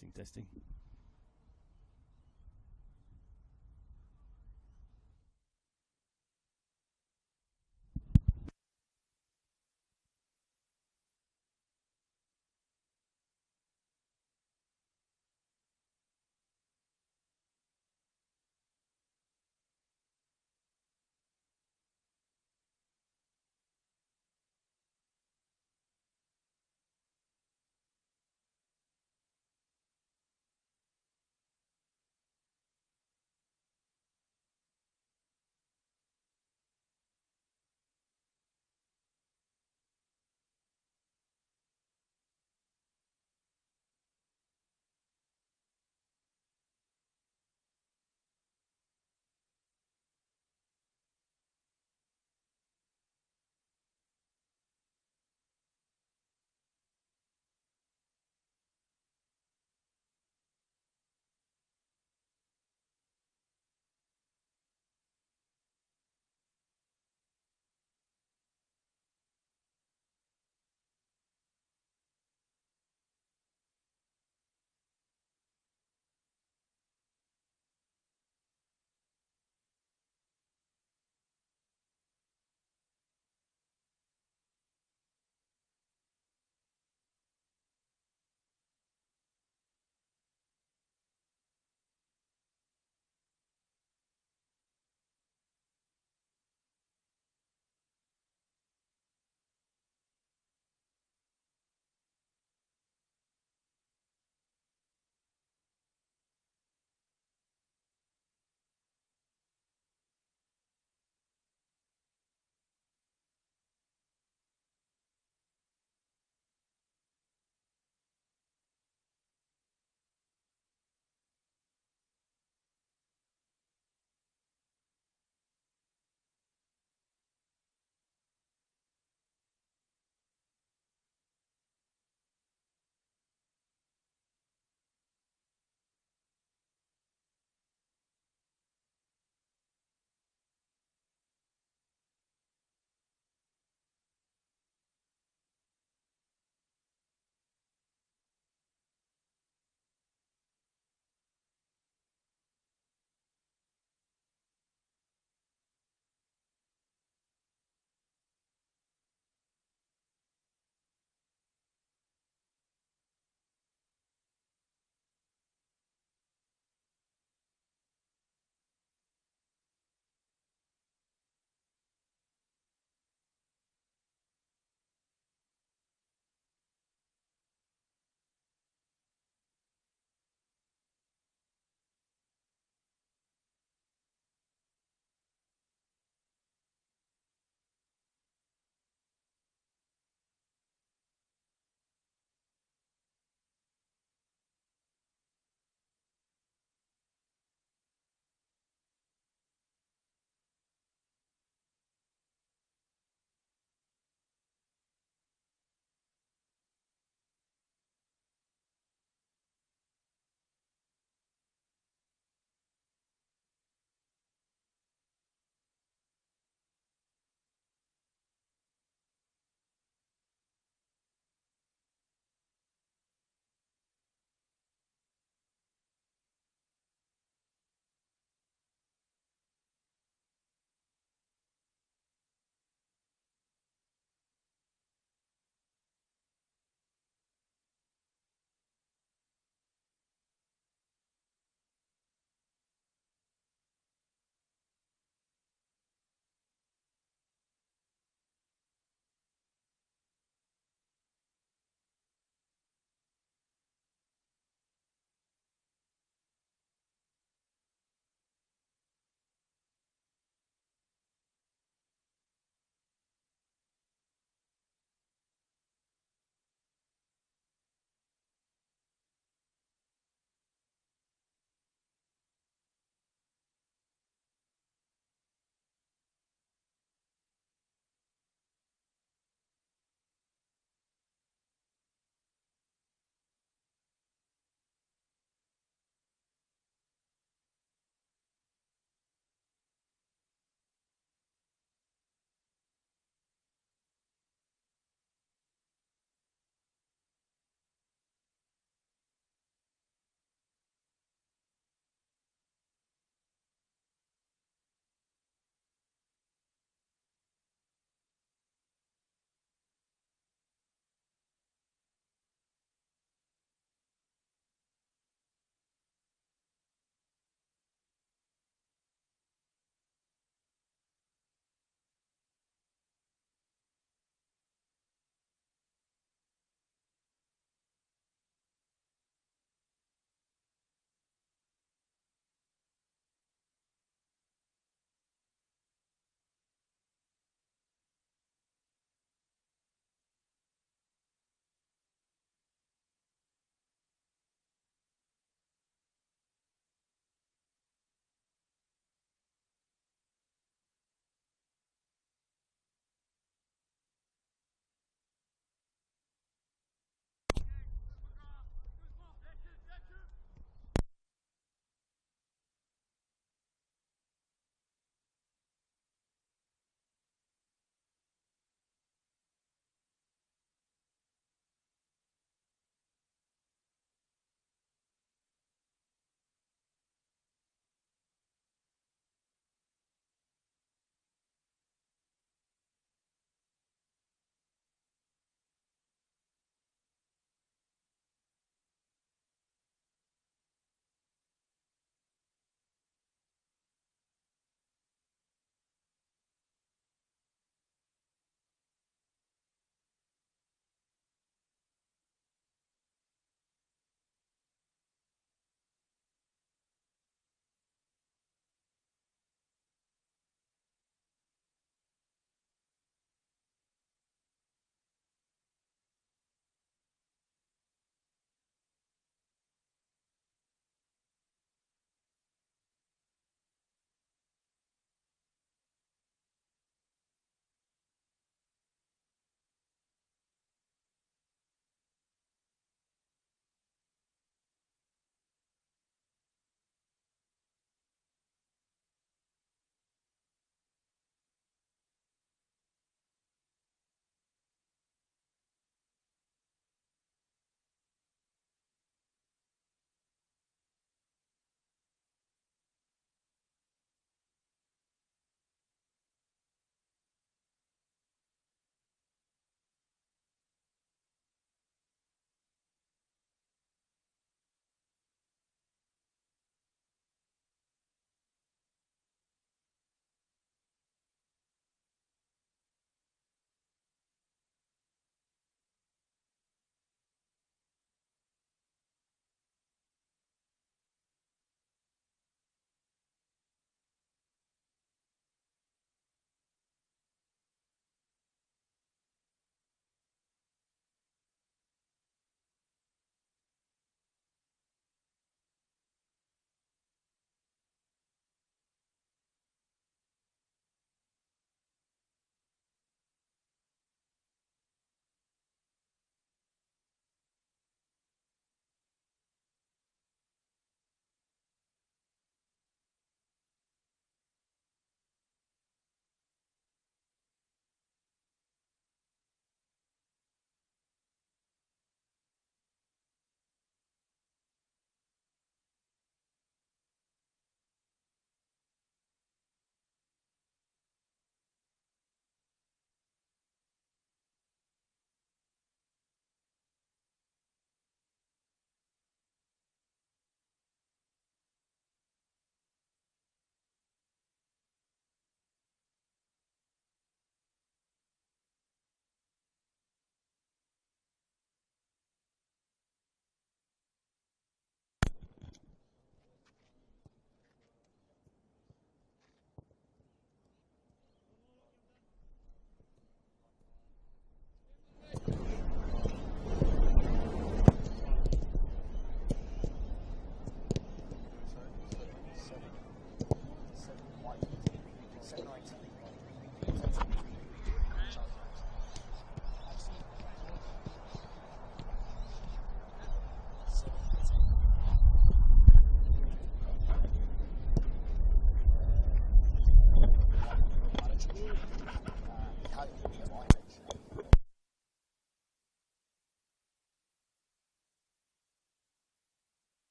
Testing, testing.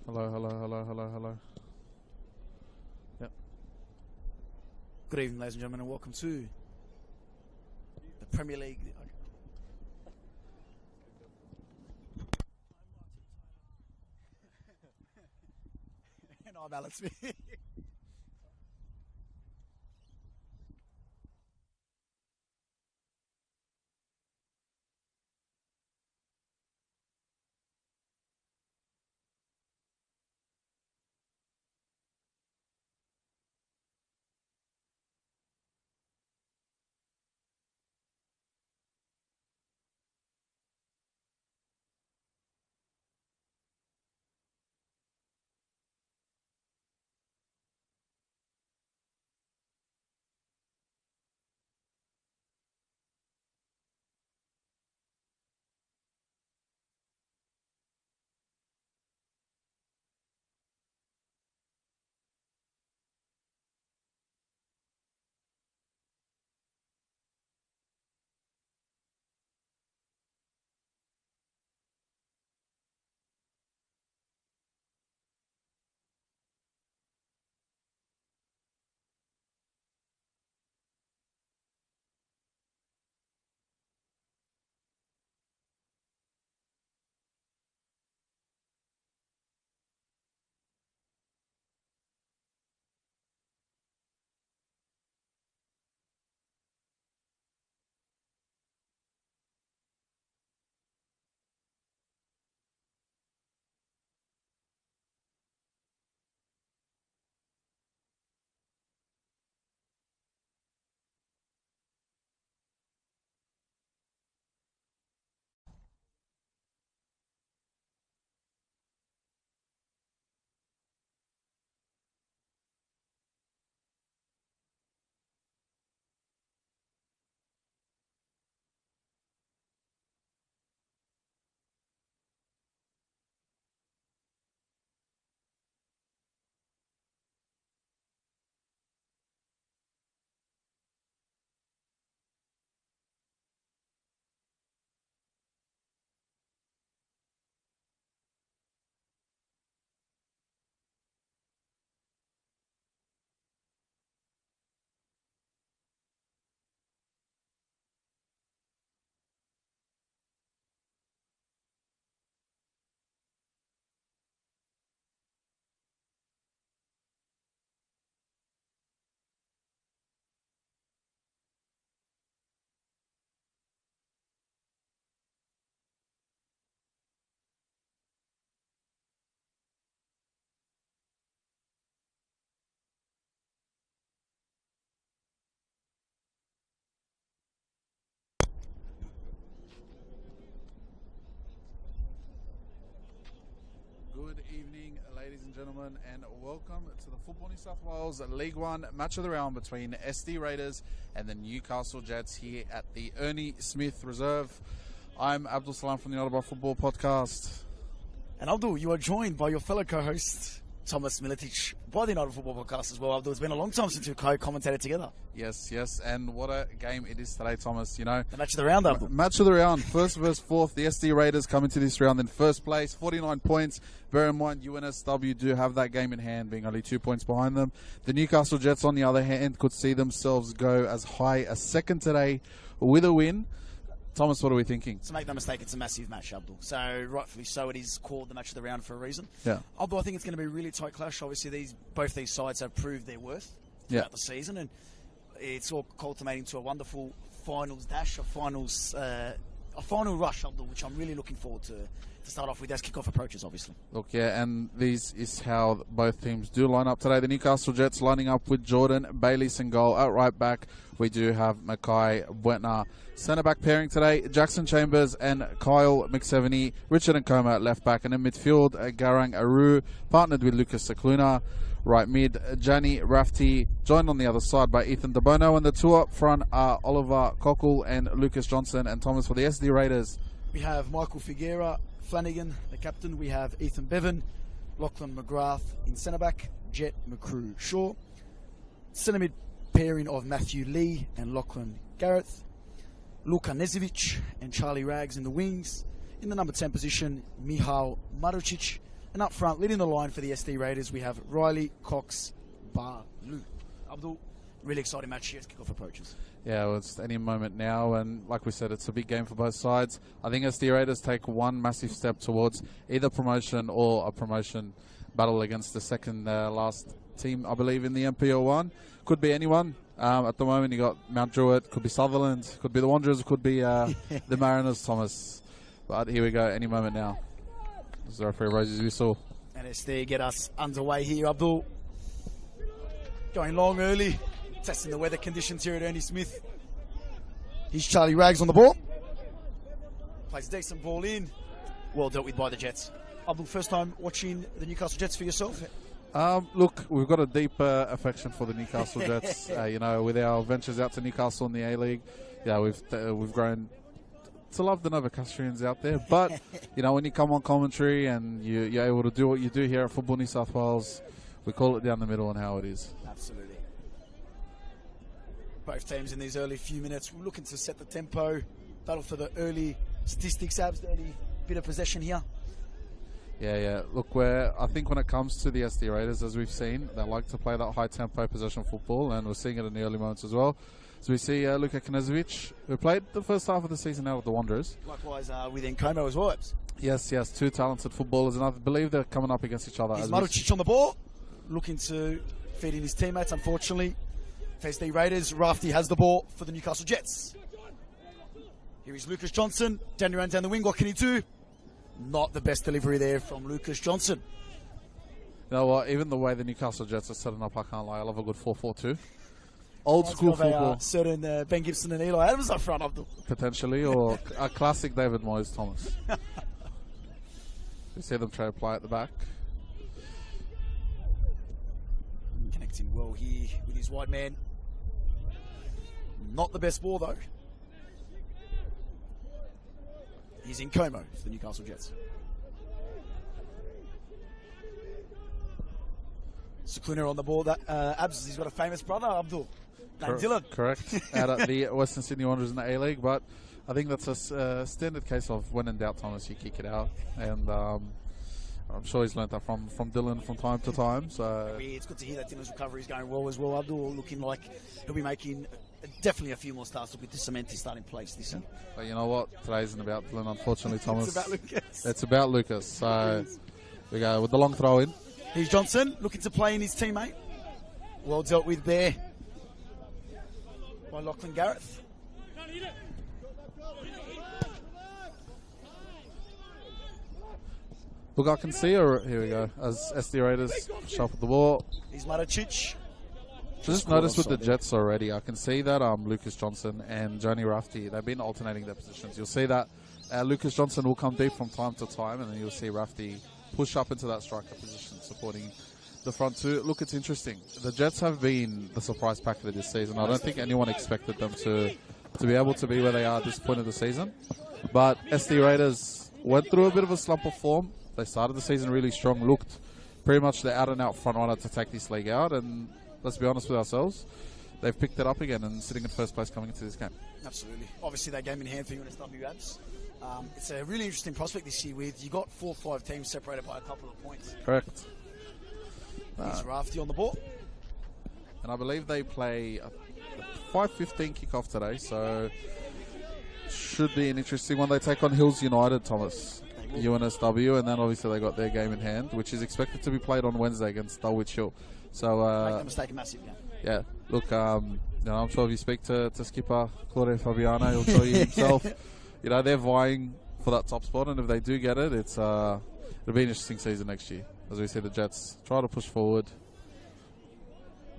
Hello, hello, hello, hello, hello. Yep. Good evening, ladies and gentlemen, and welcome to the Premier League. And I'm Alex. Good evening, ladies and gentlemen, and welcome to the Football New South Wales League One match of the round between SD Raiders and the Newcastle Jets here at the Ernie Smith Reserve. I'm Abdul Salam from the Ottawa Football Podcast. And Abdul, you are joined by your fellow co-host, Thomas Militic, by the United Football Podcast as well. Abdul, it's been a long time since we've co-commentated together. Yes, and what a game it is today, Thomas. You know, The match of the round, Abdul. match of the round, first versus fourth. The SD Raiders come into this round in first place, 49 points. Bear in mind, NSW do have that game in hand, being only 2 points behind them. The Newcastle Jets, on the other hand, could see themselves go as high as second today with a win. Thomas, what are we thinking? So make no mistake, it's a massive match, Abdul. So rightfully so, it is called the match of the round for a reason. Yeah. Abdul, I think it's going to be a really tight clash. Obviously, both these sides have proved their worth throughout the season, and it's all culminating to a wonderful finals dash, a final rush, Abdul, which I'm really looking forward to start off with as kickoff approaches, obviously. Look, yeah, and this is how both teams do line up today. The Newcastle Jets lining up with Jordan Bayliss in goal. At right back, we do have Mackay Buetner. Centre back pairing today, Jackson Chambers and Kyle McSeveny. Richard Nkoma at left back. And in midfield, Garang Aru, partnered with Lucas Secluna. Right mid, Gianni Rafti, joined on the other side by Ethan DeBono. And the two up front are Oliver Cockle and Lucas Johnson. And Thomas for the SD Raiders. We have Michael Figuera, Flanagan, the captain. We have Ethan Bevan, Lachlan McGrath in centre-back, Jet McCrew Shaw. Centre-mid pairing of Matthew Lee and Lachlan Garrett. Luka Nezovic and Charlie Rags in the wings. In the number 10 position, Mihal Marucic, And up front, leading the line for the SD Raiders, we have Riley Cox Balu. Abdul, really exciting match here as kickoff approaches. Yeah, well, it's any moment now, and like we said, it's a big game for both sides. I think SD Raiders take one massive step towards either promotion or a promotion battle against the second last team, I believe, in the MPO1. Could be anyone. At the moment, you got Mount Druitt, could be Sutherland, could be the Wanderers, could be the Mariners, Thomas. But here we go, any moment now. This is the referee Rosie's whistle. And SD get us underway here, Abdul. Going long early, testing the weather conditions here at Ernie Smith. Here's Charlie Rags on the ball. Plays a decent ball in. Well dealt with by the Jets. Abdul, first time watching the Newcastle Jets for yourself? Look, we've got a deep affection for the Newcastle Jets. With our ventures out to Newcastle in the A-League, we've grown to love the Novocastrians out there. But when you come on commentary and you're able to do what you do here at Football New South Wales, we call it down the middle and how it is. Absolutely. Both teams in these early few minutes looking to set the tempo. Battle for the early statistics, Abs, the early bit of possession here. Yeah. Look, I think when it comes to the SD Raiders, as we've seen, they like to play that high-tempo possession football, and we're seeing it in the early moments as well. So we see Luka Knezovic, who played the first half of the season out with the Wanderers. Likewise within Como as well, Abs. Yes, two talented footballers, and I believe they're coming up against each other. Here's Marucic on the ball, looking to feed in his teammates, unfortunately. For SD Raiders, Rafty has the ball for the Newcastle Jets. Here is Lucas Johnson, down around down the wing, what can he do? Not the best delivery there from Lucas Johnson. You know what, even the way the Newcastle Jets are setting up, I can't lie, I love a good 4-4-2. Old school football. Certain Ben Gibson and Eli Adams up front of them. Potentially, or a classic David Moyes Thomas. We see them try to play at the back. Connecting well here with his wide man. Not the best ball though. He's in Como for the Newcastle Jets. Secluna on the ball. That Abs, he's got a famous brother, Abdul. Named Dylan. Correct. Out at the Western Sydney Wanderers in the A-League, but I think that's a standard case of when in doubt, Thomas, you kick it out. And I'm sure he's learnt that from Dylan from time to time. So it's good to hear that Dylan's recovery is going well as well. Abdul looking like he'll be making definitely a few more starts with the cement to start in place this year. But you know what? Today isn't about Dylan, unfortunately, Thomas. It's about Lucas. It's about Lucas. So we go with the long throw in. Here's Johnson looking to play in his teammate. Well dealt with there by Lachlan Gareth. Look, I can see her. Here we go. As SD Raiders shuffle the ball. Here's Marucic. Just noticed with the Jets already, I can see that Lucas Johnson and Johnny Rafty, they've been alternating their positions. You'll see that Lucas Johnson will come deep from time to time, and then you'll see Rafty push up into that striker position, supporting the front two. Look, it's interesting. The Jets have been the surprise packet of this season. I don't think anyone expected them to be able to be where they are at this point of the season. But SD Raiders went through a bit of a slump of form. They started the season really strong, looked pretty much the out-and-out front runner to take this league out, and let's be honest with ourselves, they've picked it up again and sitting in first place coming into this game. Absolutely. Obviously, that game in hand for NSW Abs. It's a really interesting prospect this year with you got 4 or 5 teams separated by a couple of points. Correct. Here's Rafty on the ball. And I believe they play a 5:15 kickoff today, so should be an interesting one. They take on Hills United, Thomas. UNSW, and then obviously they got their game in hand, which is expected to be played on Wednesday against Dulwich Hill. So, make no mistake, a massive game. Yeah, look, I'm sure if you speak to skipper Claudio Fabiano, he'll tell you himself. They're vying for that top spot, and if they do get it, it'll be an interesting season next year. As we see the Jets try to push forward.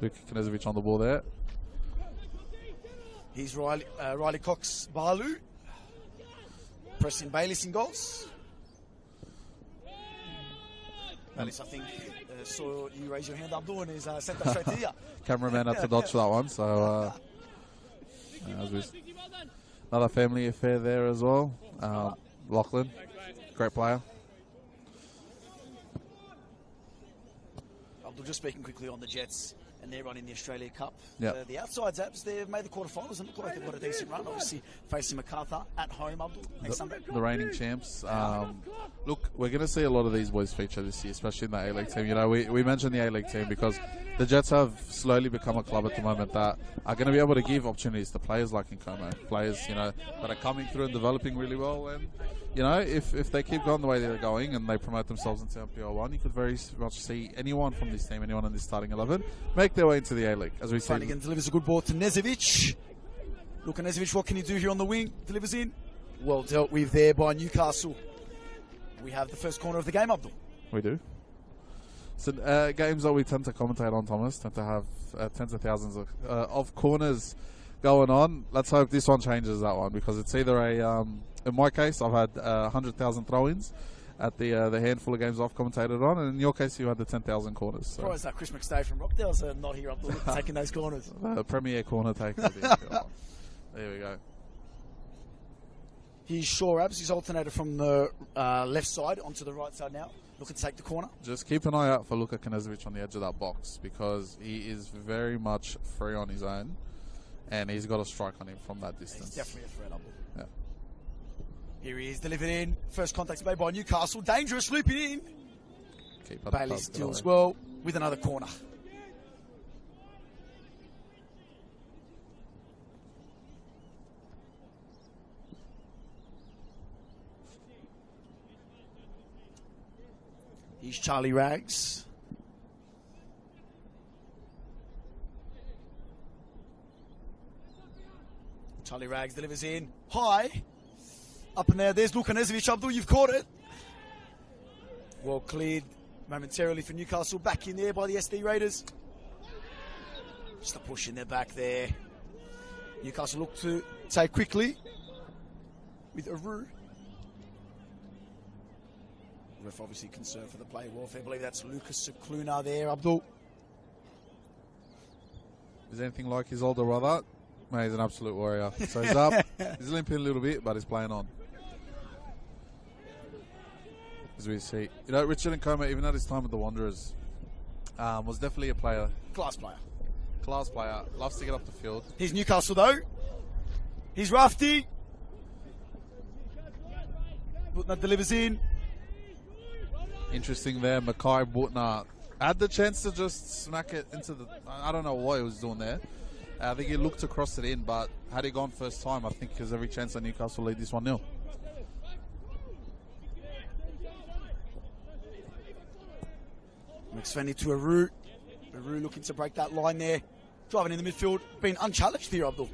Luka Knezovic on the ball there. Here's Riley Cox Balu. Preston Bayliss in goals. Bayliss, I think, saw you raise your hand up doing is sent that straight to you. Cameraman had to dodge that one, so another family affair there as well. Lachlan, great player. Abdul, just speaking quickly on the Jets and their run in the Australia Cup. Yep. The outside Zaps, they've made the quarterfinals and look like they've got a decent run. Obviously, facing MacArthur at home, Abdul, next Sunday. The reigning champs. Look, we're going to see a lot of these boys feature this year, especially in the A-League team. You know, we mentioned the A-League team because the Jets have slowly become a club at the moment that are going to be able to give opportunities to players like Nkomo, players, you know, that are coming through and developing really well. And, you know, if they keep going the way they're going and they promote themselves into MPL1, you could very much see anyone from this team, anyone in this starting 11, make their way into the A-League. As we see, Flanagan delivers a good ball to Nezovic. Look at Nezovic, what can he do here on the wing? Delivers in. Well dealt with there by Newcastle. We have the first corner of the game, Abdul. We do. So games that we tend to commentate on, Thomas, tend to have tens of thousands of corners going on. Let's hope this one changes that one, because it's either a, in my case, I've had 100,000 throw-ins at the handful of games I've commentated on, and in your case, you had the 10,000 corners. So. Surprised that Chris McStay from Rockdale's not here, Abdul, taking those corners. The premier corner taker. There we go. He's Shaw Abs. He's alternated from the left side onto the right side now. Looking to take the corner. Just keep an eye out for Luka Knezovic on the edge of that box, because he is very much free on his own, and he's got a strike on him from that distance. He's definitely a threat, Abdul. Yeah. Here he is, delivered in. First contact made by Newcastle. Dangerous, looping in. Bailey steals well with another corner. He's Charlie Rags. Charlie Rags delivers in. High. Up in there. There's Luka Nezovic. Abdul, you've caught it. Well cleared momentarily for Newcastle. Back in there by the SD Raiders. Just a push in their back there. Newcastle look to take quickly with Aru. Ref obviously concerned for the player welfare. I believe that's Lucas Cicluna there, Abdul. Is anything like his older brother? Mate, he's an absolute warrior. So he's up. He's limping a little bit, but he's playing on. As we see. You know, Richard Nkomo, even at his time with the Wanderers, was definitely a player. Class player. Class player. Loves to get up the field. He's Newcastle, though. He's Rafty. Butner delivers in. Interesting there, Mackay Butner had the chance to just smack it into the... I don't know what he was doing there. I think he looked to cross it in, but had he gone first time, I think there's every chance that Newcastle lead this 1-0. McSvenny to Aru. Aru looking to break that line there. Driving in the midfield, being unchallenged here, Abdul.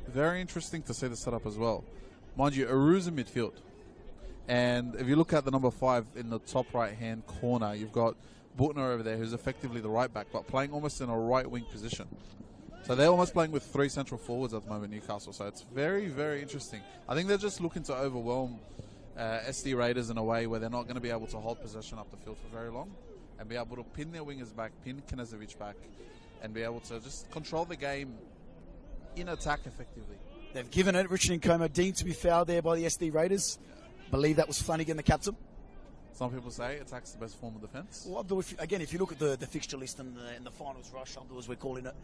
Very interesting to see the setup as well. Mind you, Aru's in midfield. And if you look at the number 5 in the top right-hand corner, you've got Butner over there, who's effectively the right back, but playing almost in a right-wing position. So they're almost playing with 3 central forwards at the moment, Newcastle. So it's very, very interesting. I think they're just looking to overwhelm SD Raiders in a way where they're not going to be able to hold possession up the field for very long, and be able to pin their wingers back, pin Knezovic back, and be able to just control the game in attack effectively. They've given it. Richard Nkomo deemed to be fouled there by the SD Raiders. Believe that was Flanagan, the captain. Some people say attack's the best form of defence. Well, Abdul, if you look at the fixture list and the finals rush, Abdul, as we're calling it,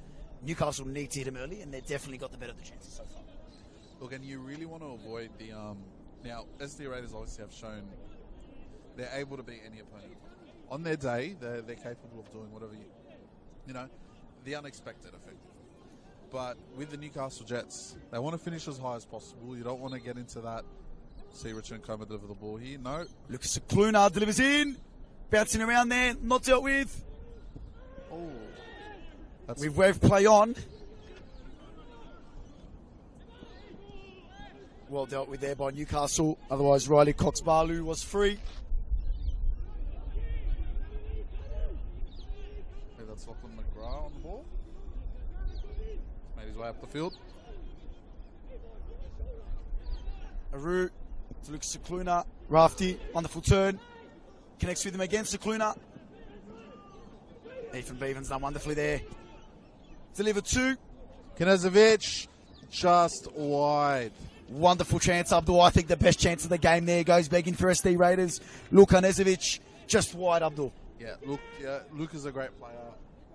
Newcastle need to hit him early, and they've definitely got the better of the chances so far. Look, and you really want to avoid the... now, SD Raiders obviously have shown they're able to beat any opponent. On their day, they're capable of doing whatever you know, the unexpected, effectively. But with the Newcastle Jets, they want to finish as high as possible. You don't want to get into that. See Richard Nkomo deliver the ball here. No. Lucas Cicluna delivers in. Bouncing around there. Not dealt with. Oh. We've waved play on. Well dealt with there by Newcastle. Otherwise, Riley Cox-Barlu was free. Okay, that's Lachlan McGrath on the ball. Made his way up the field. Aru to Lucas Cicluna. Rafty, wonderful turn. Connects with him again, Cicluna. Ethan Bevan's done wonderfully there. Delivered to Knezovic, just wide. Wonderful chance, Abdul. I think the best chance of the game there goes begging for SD Raiders. Luka Knezovic, just wide, Abdul. Yeah, Luka's a great player.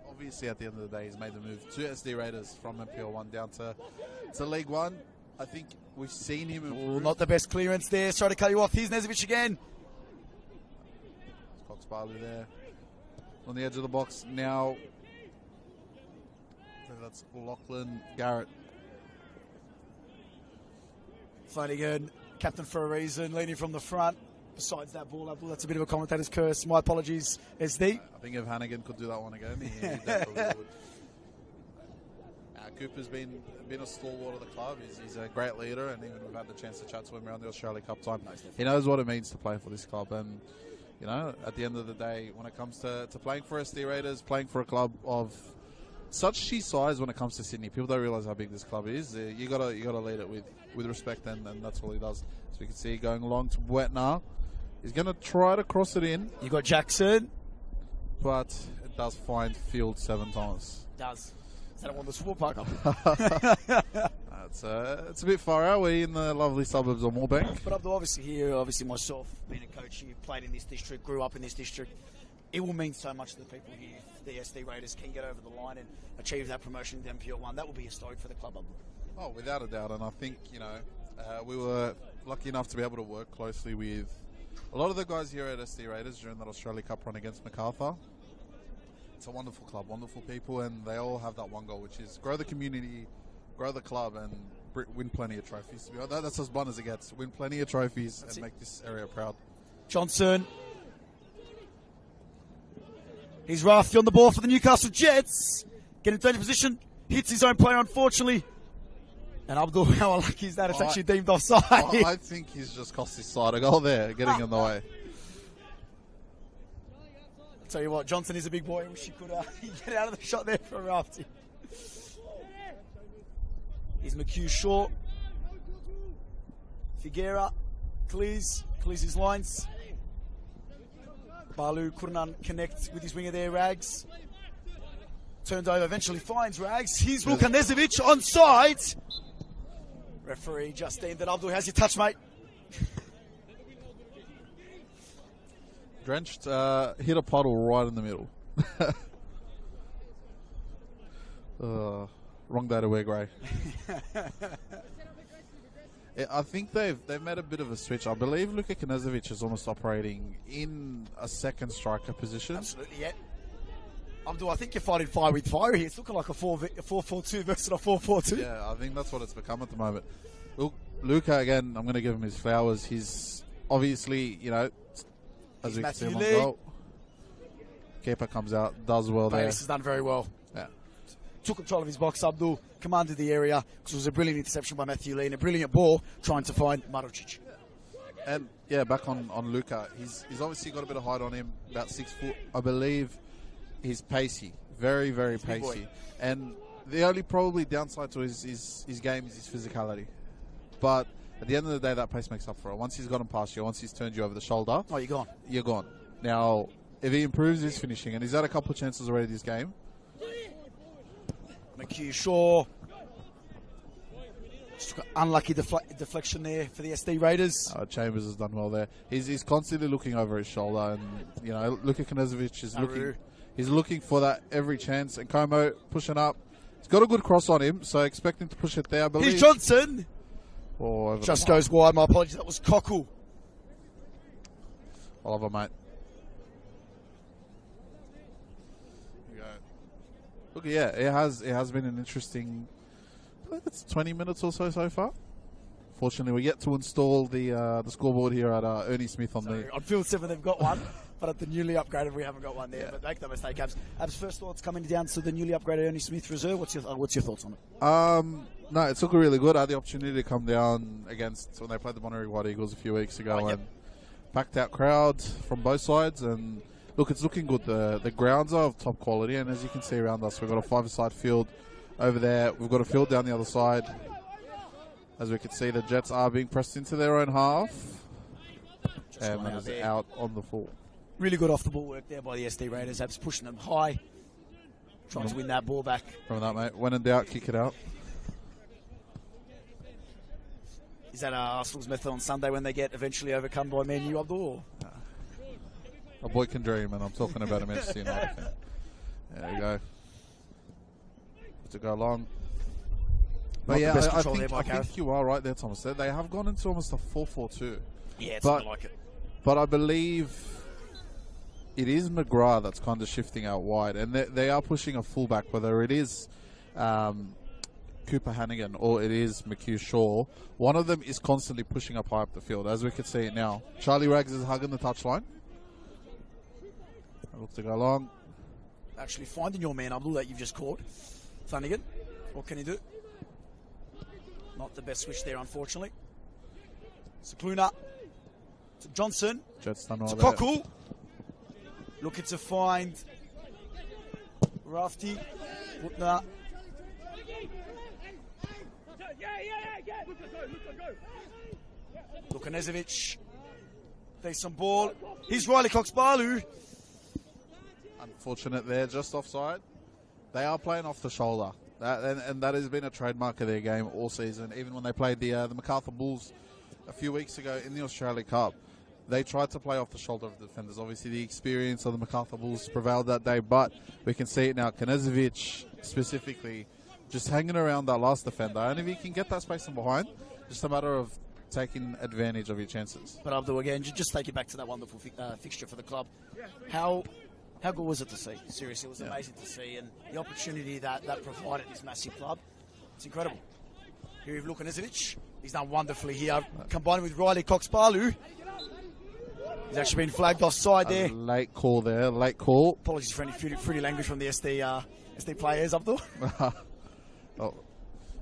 Obviously, at the end of the day, he's made the move to SD Raiders from MPL1 down to League One. I think we've seen him improve. Not the best clearance there. Sorry to cut you off. Here's Knezovic again. box. Barley there on the edge of the box now. I think that's Lachlan Garrett. Flanagan, captain for a reason, leading from the front. Besides that ball, that's a bit of a commentator's curse. My apologies, SD. I think if Hannigan could do that one again, he definitely would. Cooper's been a stalwart of the club. He's a great leader, and even we've had the chance to chat to him around the Australia Cup time. He knows what it means to play for this club, and you know, at the end of the day, when it comes to playing for SD Raiders, playing for a club of such sheer size when it comes to Sydney, people don't realise how big this club is. You gotta lead it with respect, and that's all he does. So we can see going along to Buetna. He's going to try to cross it in. You got Jackson, but it does find field 7 times. It does. Is that one the sport park? It's a bit far out. We're in the lovely suburbs of Moorebank. But obviously here, myself, being a coach here, played in this district, grew up in this district, it will mean so much to the people here. If the SD Raiders can get over the line and achieve that promotion to NPL 1, that will be historic for the club. Oh, without a doubt. And I think, you know, we were lucky enough to be able to work closely with a lot of the guys here at SD Raiders during that Australia Cup run against MacArthur. It's a wonderful club, wonderful people, and they all have that one goal, which is grow the community, grow the club, and win plenty of trophies. That's as blunt as it gets. Win plenty of trophies and make this area proud. Johnson. He's Rafty on the ball for the Newcastle Jets. Getting into position. Hits his own player, unfortunately. And Abdul, how unlucky is that? It's actually deemed offside. I think he's just cost his side a goal there, getting in the way. Tell you what, Johnson is a big boy. I wish he could get out of the shot there for Rafty. Here's McHugh short. Figuera clears his lines. Balu couldn't connect with his winger there, Rags. Turned over, eventually finds Rags. Here's Luka Nezovic onside. Referee just deemed that Abdul has your touch, mate. Drenched, hit a puddle right in the middle. Wrong day to wear grey. I think they've made a bit of a switch. I believe Luka Knezovic is almost operating in a second striker position. Absolutely, yeah. Abdul, I think you're fighting fire with fire here. It's looking like a 4-4-2 versus a 4-4-2. Yeah, I think that's what it's become at the moment. Look, Luka, again, I'm going to give him his flowers. He's obviously, you know, as we can see him on goal. Keeper comes out, does well there. Bayless has done very well. Yeah. Took control of his box, Abdul, commanded the area, because it was a brilliant interception by Matthew Lee and a brilliant ball trying to find Marucic. And, yeah, back on Luka, he's obviously got a bit of height on him, about 6 foot. I believe he's pacey, very, very pacey. And the only probably downside to his game is his physicality. But at the end of the day, that pace makes up for it. Once he's gotten past you, once he's turned you over the shoulder, you're gone. You're gone. Now, if he improves his finishing, and he's had a couple of chances already this game. McHugh Shaw. Just got unlucky deflection there for the SD Raiders. Chambers has done well there. He's constantly looking over his shoulder, and you know, Luka Knezovic is looking. He's looking for that every chance. And Como pushing up. He's got a good cross on him, so expect him to push it there. I believe. Here's Johnson. Oh, just goes wide. My apologies. That was Cockle. Oliver, mate. There you go. Look, yeah, it has been an interesting. I think it's 20 minutes or so far. Fortunately, we get to install the scoreboard here at Ernie Smith on field 7. They've got one, but at the newly upgraded, we haven't got one there. Yeah. But make no mistake, Abs, first thoughts coming down to the newly upgraded Ernie Smith reserve. What's your thoughts on it? No, it's looking really good. I had the opportunity to come down against when they played the Monterey White Eagles a few weeks ago, and packed out crowd from both sides. And look, it's looking good. The grounds are of top quality, and as you can see around us, we've got a 5-a-side field over there. We've got a field down the other side. As we can see, the Jets are being pressed into their own half, and that is out on the full. Really good off the ball work there by the SD Raiders. Abs pushing them high, trying to win that ball back. From that, mate. When in doubt, kick it out. Is that Arsenal's method on Sunday when they get eventually overcome by Man U, Abdul? A boy can dream, and I'm talking about a Manchester United fan. There you go. To go long. But yeah, I think you are right there, Thomas. They have gone into almost a 4-4-2. Yeah, it's something like it. But I believe it is McGrath that's kind of shifting out wide, and they are pushing a fullback, whether it is Cooper Hannigan or it is McHugh Shaw. One of them is constantly pushing up high up the field, as we can see it now. Charlie Rags is hugging the touchline. Looks to go long. Actually finding your man, Abdul, that you've just caught. Flanagan, what can he do? Not the best switch there, unfortunately. Cicluna to Johnson. Jets done well to there. Cockle. Looking to find Rafty. Putna. Lukanezovic. Plays some ball. Here's Riley Cox-Barlu. Unfortunate there, just offside. They are playing off the shoulder. And that has been a trademark of their game all season. Even when they played the MacArthur Bulls a few weeks ago in the Australia Cup, they tried to play off the shoulder of the defenders. Obviously, the experience of the MacArthur Bulls prevailed that day, but we can see it now. Kanezovic, specifically, just hanging around that last defender. And if he can get that space from behind, just a matter of taking advantage of your chances. But Abdul, again, just take it back to that wonderful fixture for the club. How good was it to see? Seriously, it was amazing to see, and the opportunity that provided this massive club, it's incredible. Here we've looked at Kanezovic. He's done wonderfully here, combining with Riley Cox-Barlu. He's actually been flagged offside there. Late call there, late call. Apologies for any fruity language from the SD players, Abdul. Oh,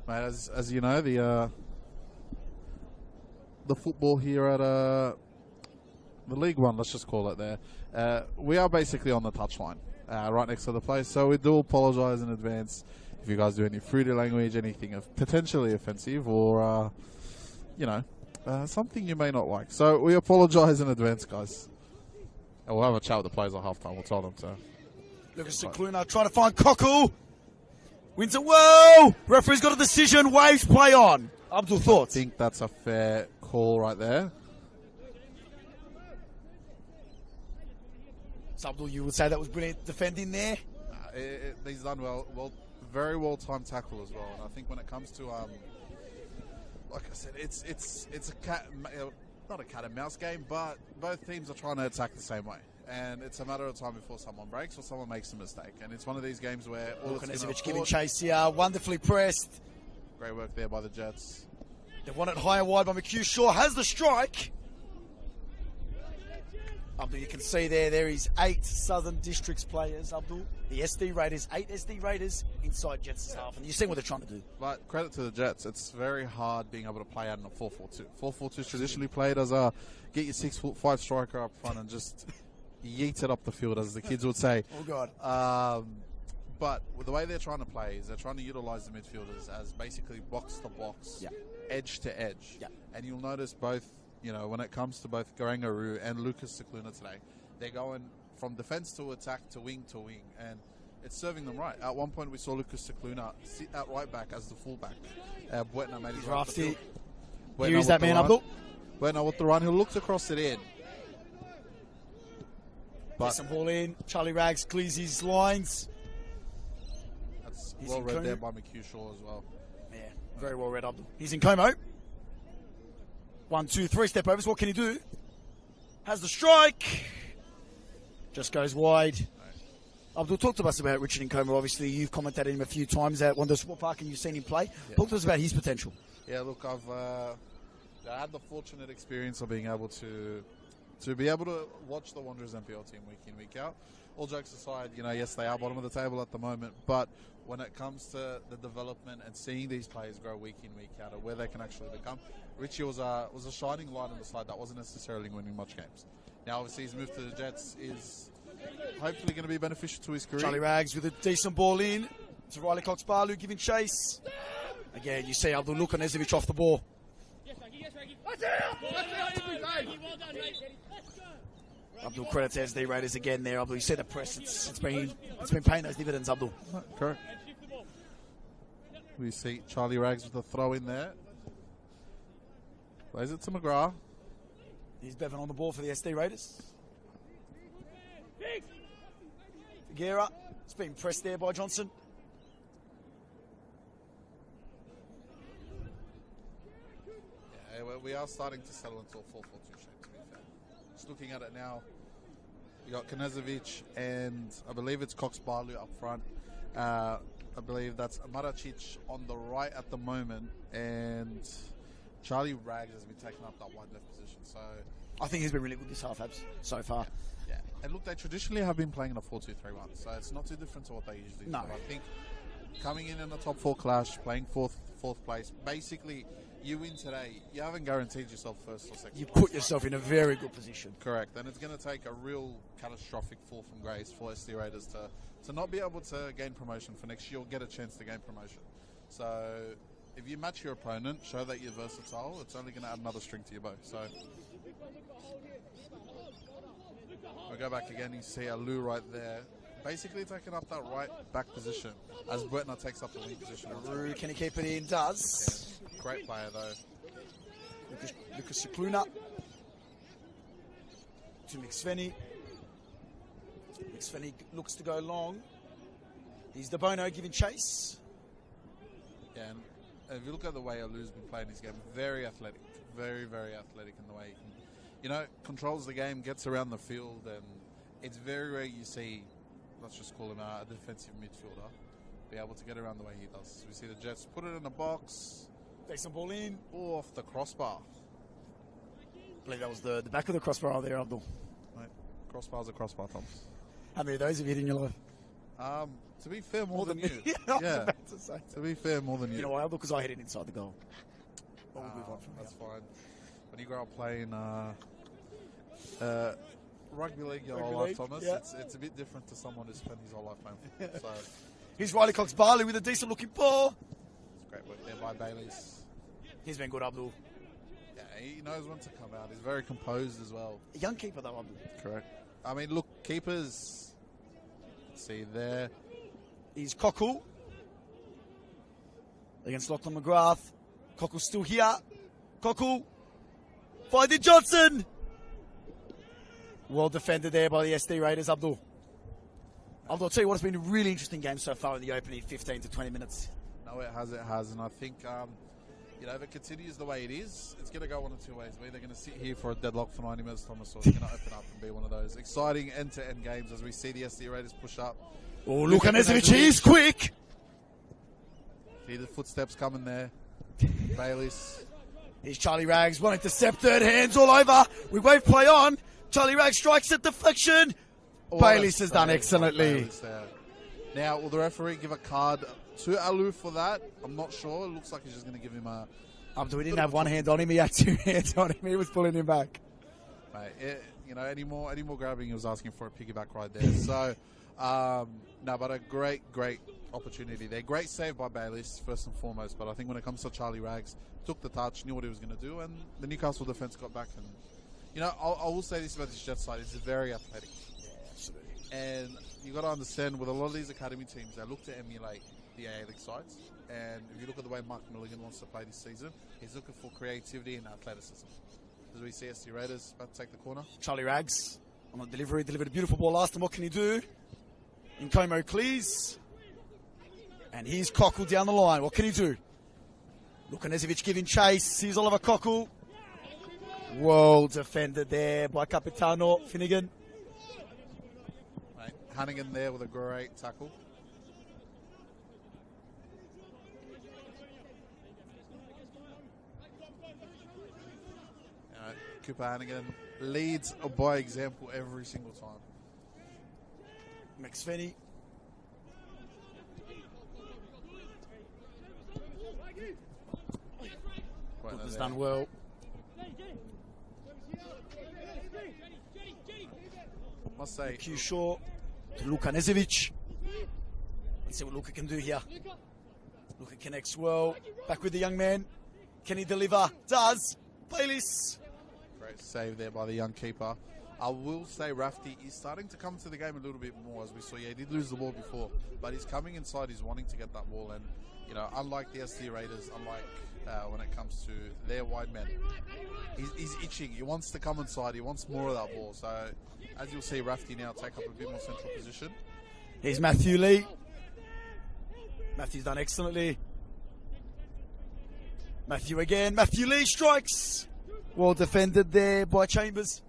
mate, as you know, the football here at the League One, let's just call it there. We are basically on the touchline, right next to the place. So we do apologise in advance if you guys do any fruity language, anything of potentially offensive, or something you may not like. So we apologise in advance, guys. And we'll have a chat with the players at halftime. We'll tell them to. Lucas Cicluna trying to find Cockle. Wins it well. Referee's got a decision. Waves play on. Abdul, thoughts? I think that's a fair call right there. So Abdul, you would say that was brilliant defending there? He's done well. Very well timed tackle as well. And I think when it comes to like I said, it's not a cat and mouse game, but both teams are trying to attack the same way, and it's a matter of time before someone breaks or someone makes a mistake. And it's one of these games where Kanezovic giving chase here, wonderfully pressed. Great work there by the Jets. They want it high and wide by McHugh Shaw. Has the strike. Abdul, you can see there is 8 Southern Districts players, Abdul. The SD Raiders, 8 SD Raiders inside Jets' half. And you see what they're trying to do. But credit to the Jets. It's very hard being able to play out in a 4-4-2. 4-4-2 is traditionally played as a get your 6'5" striker up front and just yeet it up the field, as the kids would say. Oh, God. But the way they're trying to play is they're trying to utilise the midfielders as basically box-to-box, edge to edge. Yeah. And you'll notice both, when it comes to both Garangaru and Lucas Cicluna today, they're going from defence to attack to wing, and it's serving them right. At one point, we saw Lucas Cicluna sit out right back as the fullback. Buetna made his run up the field. Here is that man, Abdul. Buetna with the run. He looks across it in. But some ball in. Charlie Rags clears his lines. That's well read there by McHugh Shaw as well. Yeah, very well read, Abdul. He's in Como. 1, 2, 3 step overs. What can he do? Has the strike. Just goes wide. Abdul, talk to us about Richard Nkoma. Obviously, you've commentated him a few times at Wonder Sport Park and you've seen him play. Yeah. Talk to us about his potential. Yeah, look, I had the fortunate experience of being able to be able to watch the Wanderers NPL team week in, week out. All jokes aside, yes, they are bottom of the table at the moment, but when it comes to the development and seeing these players grow week in, week out, or where they can actually become, Richie was a shining light on the side that wasn't necessarily winning much games. Now, obviously, his move to the Jets is hopefully going to be beneficial to his career. Charlie Rags with a decent ball in. To Riley Cox-Barlu giving chase. Again, you see Abdul Lukanezovic off the ball. Abdul, credit to SD Raiders again there, Abdul. You see the press, it's been paying those dividends, Abdul. Correct. We see Charlie Rags with a throw in there. Plays it to McGrath. He's Bevan on the ball for the SD Raiders. Figuera. It's been pressed there by Johnson. Yeah, we are starting to settle into a 4-4-2 shape, to be fair. Just looking at it now, You got Knezovic and I believe it's Cox Barlu up front. I believe that's Maracic on the right at the moment, and Charlie Rags has been taking up that wide left position. So I think he's been really good this half, Abs, so far. Yeah. And look, they traditionally have been playing in a 4-2-3-1, so it's not too different to what they usually do. No. But I think coming in the top 4 clash, playing fourth place, basically you win today, you haven't guaranteed yourself first or second. You place, put yourself in a very good position. Correct. And it's going to take a real catastrophic fall from grace for SD Raiders to not be able to gain promotion for next year or get a chance to gain promotion. So if you match your opponent, show that you're versatile, it's only going to add another string to your bow. So we'll go back again. You see Alu right there, basically taking up that right back position as Bretner takes up the wing position. Aru, can he keep it in? Does. Yeah. Great player though. Lucas Cicluna to McSvenny. McSvenny looks to go long. He's the Bono giving chase. Yeah, and if you look at the way Alu's been playing his game, very athletic, very, very athletic in the way he can, controls the game, gets around the field, and it's very rare you see, let's just call him a defensive midfielder, be able to get around the way he does. We see the Jets put it in the box. Take some ball in. Or off the crossbar. I believe that was the back of the crossbar there, Abdul. Mate, crossbar's a crossbar, Thomas. How many of those have you hit in your life? To be fair, more than you. Yeah, I was about to say. To be fair, more than you. You know why, Abdul? Because I hit it inside the goal. But we'll move on from that's fine. When you grow up playing rugby league your whole life, Thomas, yeah. it's a bit different to someone who's spent his whole life playing football. So here's Riley Cox Barley with a decent looking ball. it's great work there by Bayliss. He's been good, Abdul. Yeah, he knows when to come out. He's very composed as well. A young keeper, though, Abdul. Correct. I mean, look, keepers. See there. He's Cockle against Lachlan McGrath. Cockle's still here. Cockle finding Johnson. Well defended there by the SD Raiders, Abdul. I'll tell you what, it's been a really interesting game so far in the opening 15 to 20 minutes. No, it has. And I think, if it continues the way it is, it's going to go one of two ways. We're either going to sit here for a deadlock for 90 minutes, Thomas, or it's going to open up and be one of those exciting end-to-end games as we see the SD Raiders push up. Oh, look, Knezovic, he's quick. See the footsteps coming there. Bayliss. Here's Charlie Rags, one intercepted, hands all over. We wave play on. Charlie Rags strikes at deflection. Bayliss has done excellently. Now, will the referee give a card to Alu for that? I'm not sure. It looks like he's just going to give him a... We didn't have one hand on him. He had two hands on him. He was pulling him back. Mate, any more grabbing, he was asking for a piggyback right there. So, but a great opportunity there. Great save by Bayliss, first and foremost. But I think when it comes to Charlie Rags, took the touch, knew what he was going to do, and the Newcastle defence got back. And I will say this about this Jets side: it's very athletic. Yeah, absolutely. And you got to understand, with a lot of these academy teams, they look to emulate the AA League sides. And if you look at the way Mark Milligan wants to play this season, he's looking for creativity and athleticism. As we see SD Raiders about to take the corner. Charlie Rags on the delivery, delivered a beautiful ball last time. What can he do? Nkomo clears. And here's Cockle down the line. What can he do? Knezovic giving chase. Here's Oliver Cockle. Well defended there by Capitano Finnegan. Mate, Hannigan there with a great tackle. Cooper Hannigan leads by example every single time. McSvenny. Cooper's done well. Must say, Q Shaw to Luka Knezovic. Let's see what Luka can do here. Luka connects well. Back with the young man. Can he deliver? Does. Bayliss. Great save there by the young keeper. I will say Rafty is starting to come to the game a little bit more, as we saw. Yeah, he did lose the ball before, but he's coming inside. He's wanting to get that ball, and unlike the SD Raiders, unlike when it comes to their wide men, he's itching. He wants to come inside. He wants more of that ball. So, as you'll see, Rafty now take up a bit more central position. Here's Matthew Lee. Matthew's done excellently. Matthew again. Matthew Lee strikes. Well defended there by Chambers.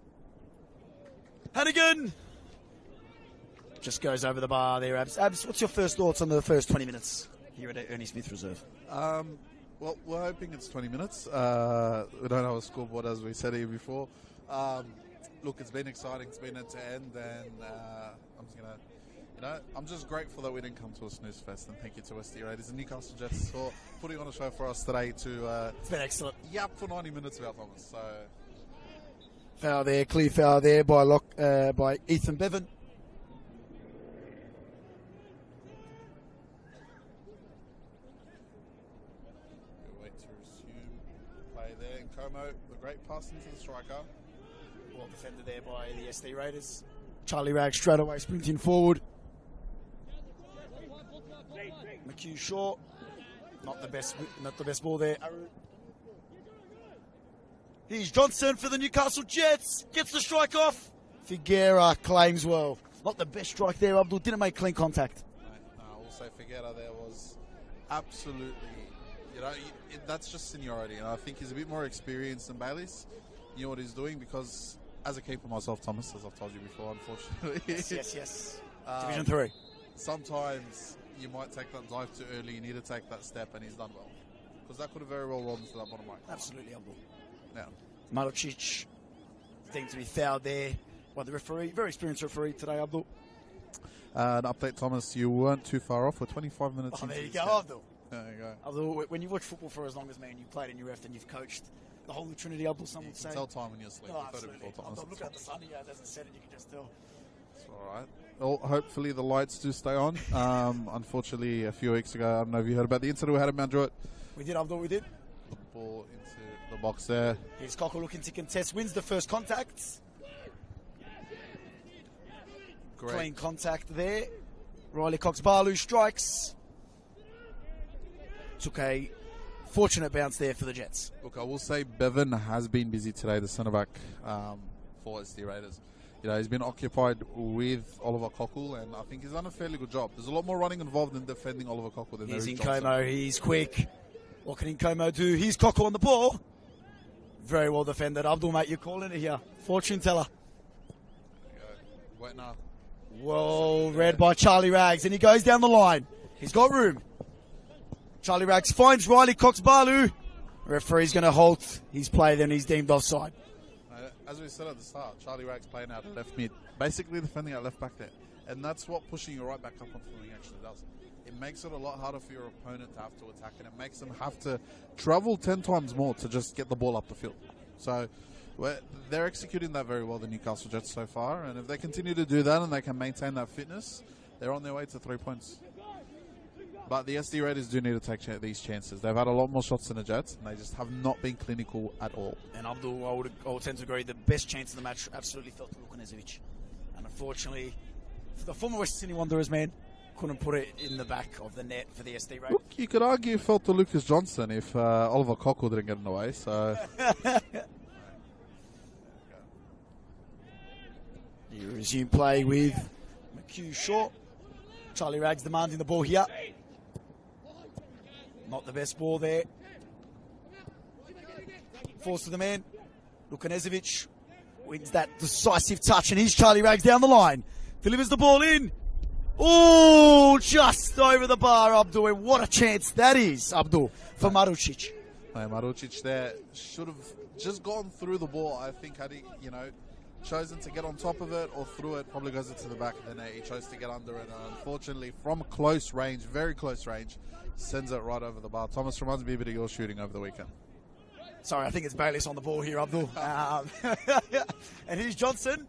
Hannigan. Just goes over the bar there, Abs. Abs, what's your first thoughts on the first 20 minutes here at Ernie Smith Reserve? Well, we're hoping it's 20 minutes. We don't have a scoreboard, as we said here before. Look, it's been exciting. It's been end to end, and I'm just grateful that we didn't come to a snooze fest. And thank you to SD Raiders and Newcastle Jets for putting on a show for us today. It's been excellent. Yap for 90 minutes without Thomas. So foul there, clear foul there by Ethan Bevan. Como, the great pass into the striker. Well defended there by the SD Raiders. Charlie Ragg straight away sprinting forward. McHugh short. Not the best ball there. Here's Johnson for the Newcastle Jets. Gets the strike off. Figueira claims well. Not the best strike there, Abdul. Didn't make clean contact. No, I will say Figueira there was absolutely... that's just seniority, and I think he's a bit more experienced than Bailey's. You know what he's doing, because as a keeper myself, Thomas, as I've told you before, unfortunately. Yes. Division 3. Sometimes you might take that dive too early. You need to take that step, and he's done well, because that could have very well rolled into that bottom right. Absolutely, Abdul. Yeah. Malucic deemed to be fouled there by the referee. Very experienced referee today, Abdul. An update, Thomas. You weren't too far off. We're 25 minutes. Oh, there you into go, Abdul. There you go. Although, when you watch football for as long as me and you've played in your ref and you've coached the Holy Trinity, Abdul, some would say. You can tell time when you're asleep. Oh, You've heard it absolutely. before, Thomas. Look at the sun here, it doesn't set it, you can just tell. It's all right. Well, hopefully the lights do stay on. Unfortunately, a few weeks ago, I don't know if you heard about the incident we had at Mount Druitt. We did, Abdul, we did. The ball into the box there. Here's Cockle looking to contest, wins the first contact. Great. Clean contact there. Riley Cox-Barlow strikes. Took a fortunate bounce there for the Jets. Look, I will say Bevan has been busy today, the centre-back for SD Raiders. He's been occupied with Oliver Cockle, and I think he's done a fairly good job. There's a lot more running involved in defending Oliver Cockle than there is Johnson. Nkomo, he's quick. What can Nkomo do? He's Cockle on the ball. Very well defended. Abdul, mate, you're calling it here. Fortune teller. Wetner. Well read by Charlie Raggs, and he goes down the line. He's got room. Charlie Raggs finds Riley Cox-Barlow. Referee's going to halt his play, then he's deemed offside. As we said at the start, Charlie Raggs playing out left mid, basically defending out left back there. And that's what pushing your right back up on fielding actually does. It makes it a lot harder for your opponent to have to attack, and it makes them have to travel 10 times more to just get the ball up the field. So they're executing that very well, the Newcastle Jets, so far. And if they continue to do that and they can maintain that fitness, they're on their way to 3 points. But the SD Raiders do need to take these chances. They've had a lot more shots than the Jets, and they just have not been clinical at all. And Abdul, I would tend to agree, the best chance of the match absolutely fell to Lukanezovic. And unfortunately, for the former West Sydney Wanderers man, couldn't put it in the back of the net for the SD Raiders. Look, you could argue it fell to Lucas Johnson if Oliver Cockle didn't get in the way. So. You resume play with McHugh short. Charlie Raggs demanding the ball here. Not the best ball there. Force to the man. Lukanezovic wins that decisive touch, and here's Charlie Raggs down the line. Delivers the ball in. Oh, just over the bar, Abdul. And what a chance that is, Abdul, for Marucic. Hey, Marucic there should have just gone through the ball. I think had he, chosen to get on top of it or through it, probably goes into the back of the net. He chose to get under it, and unfortunately, from close range, very close range, sends it right over the bar. Thomas, reminds me a bit of your shooting over the weekend. Sorry, I think it's Bayliss on the ball here, Abdul. And here's Johnson.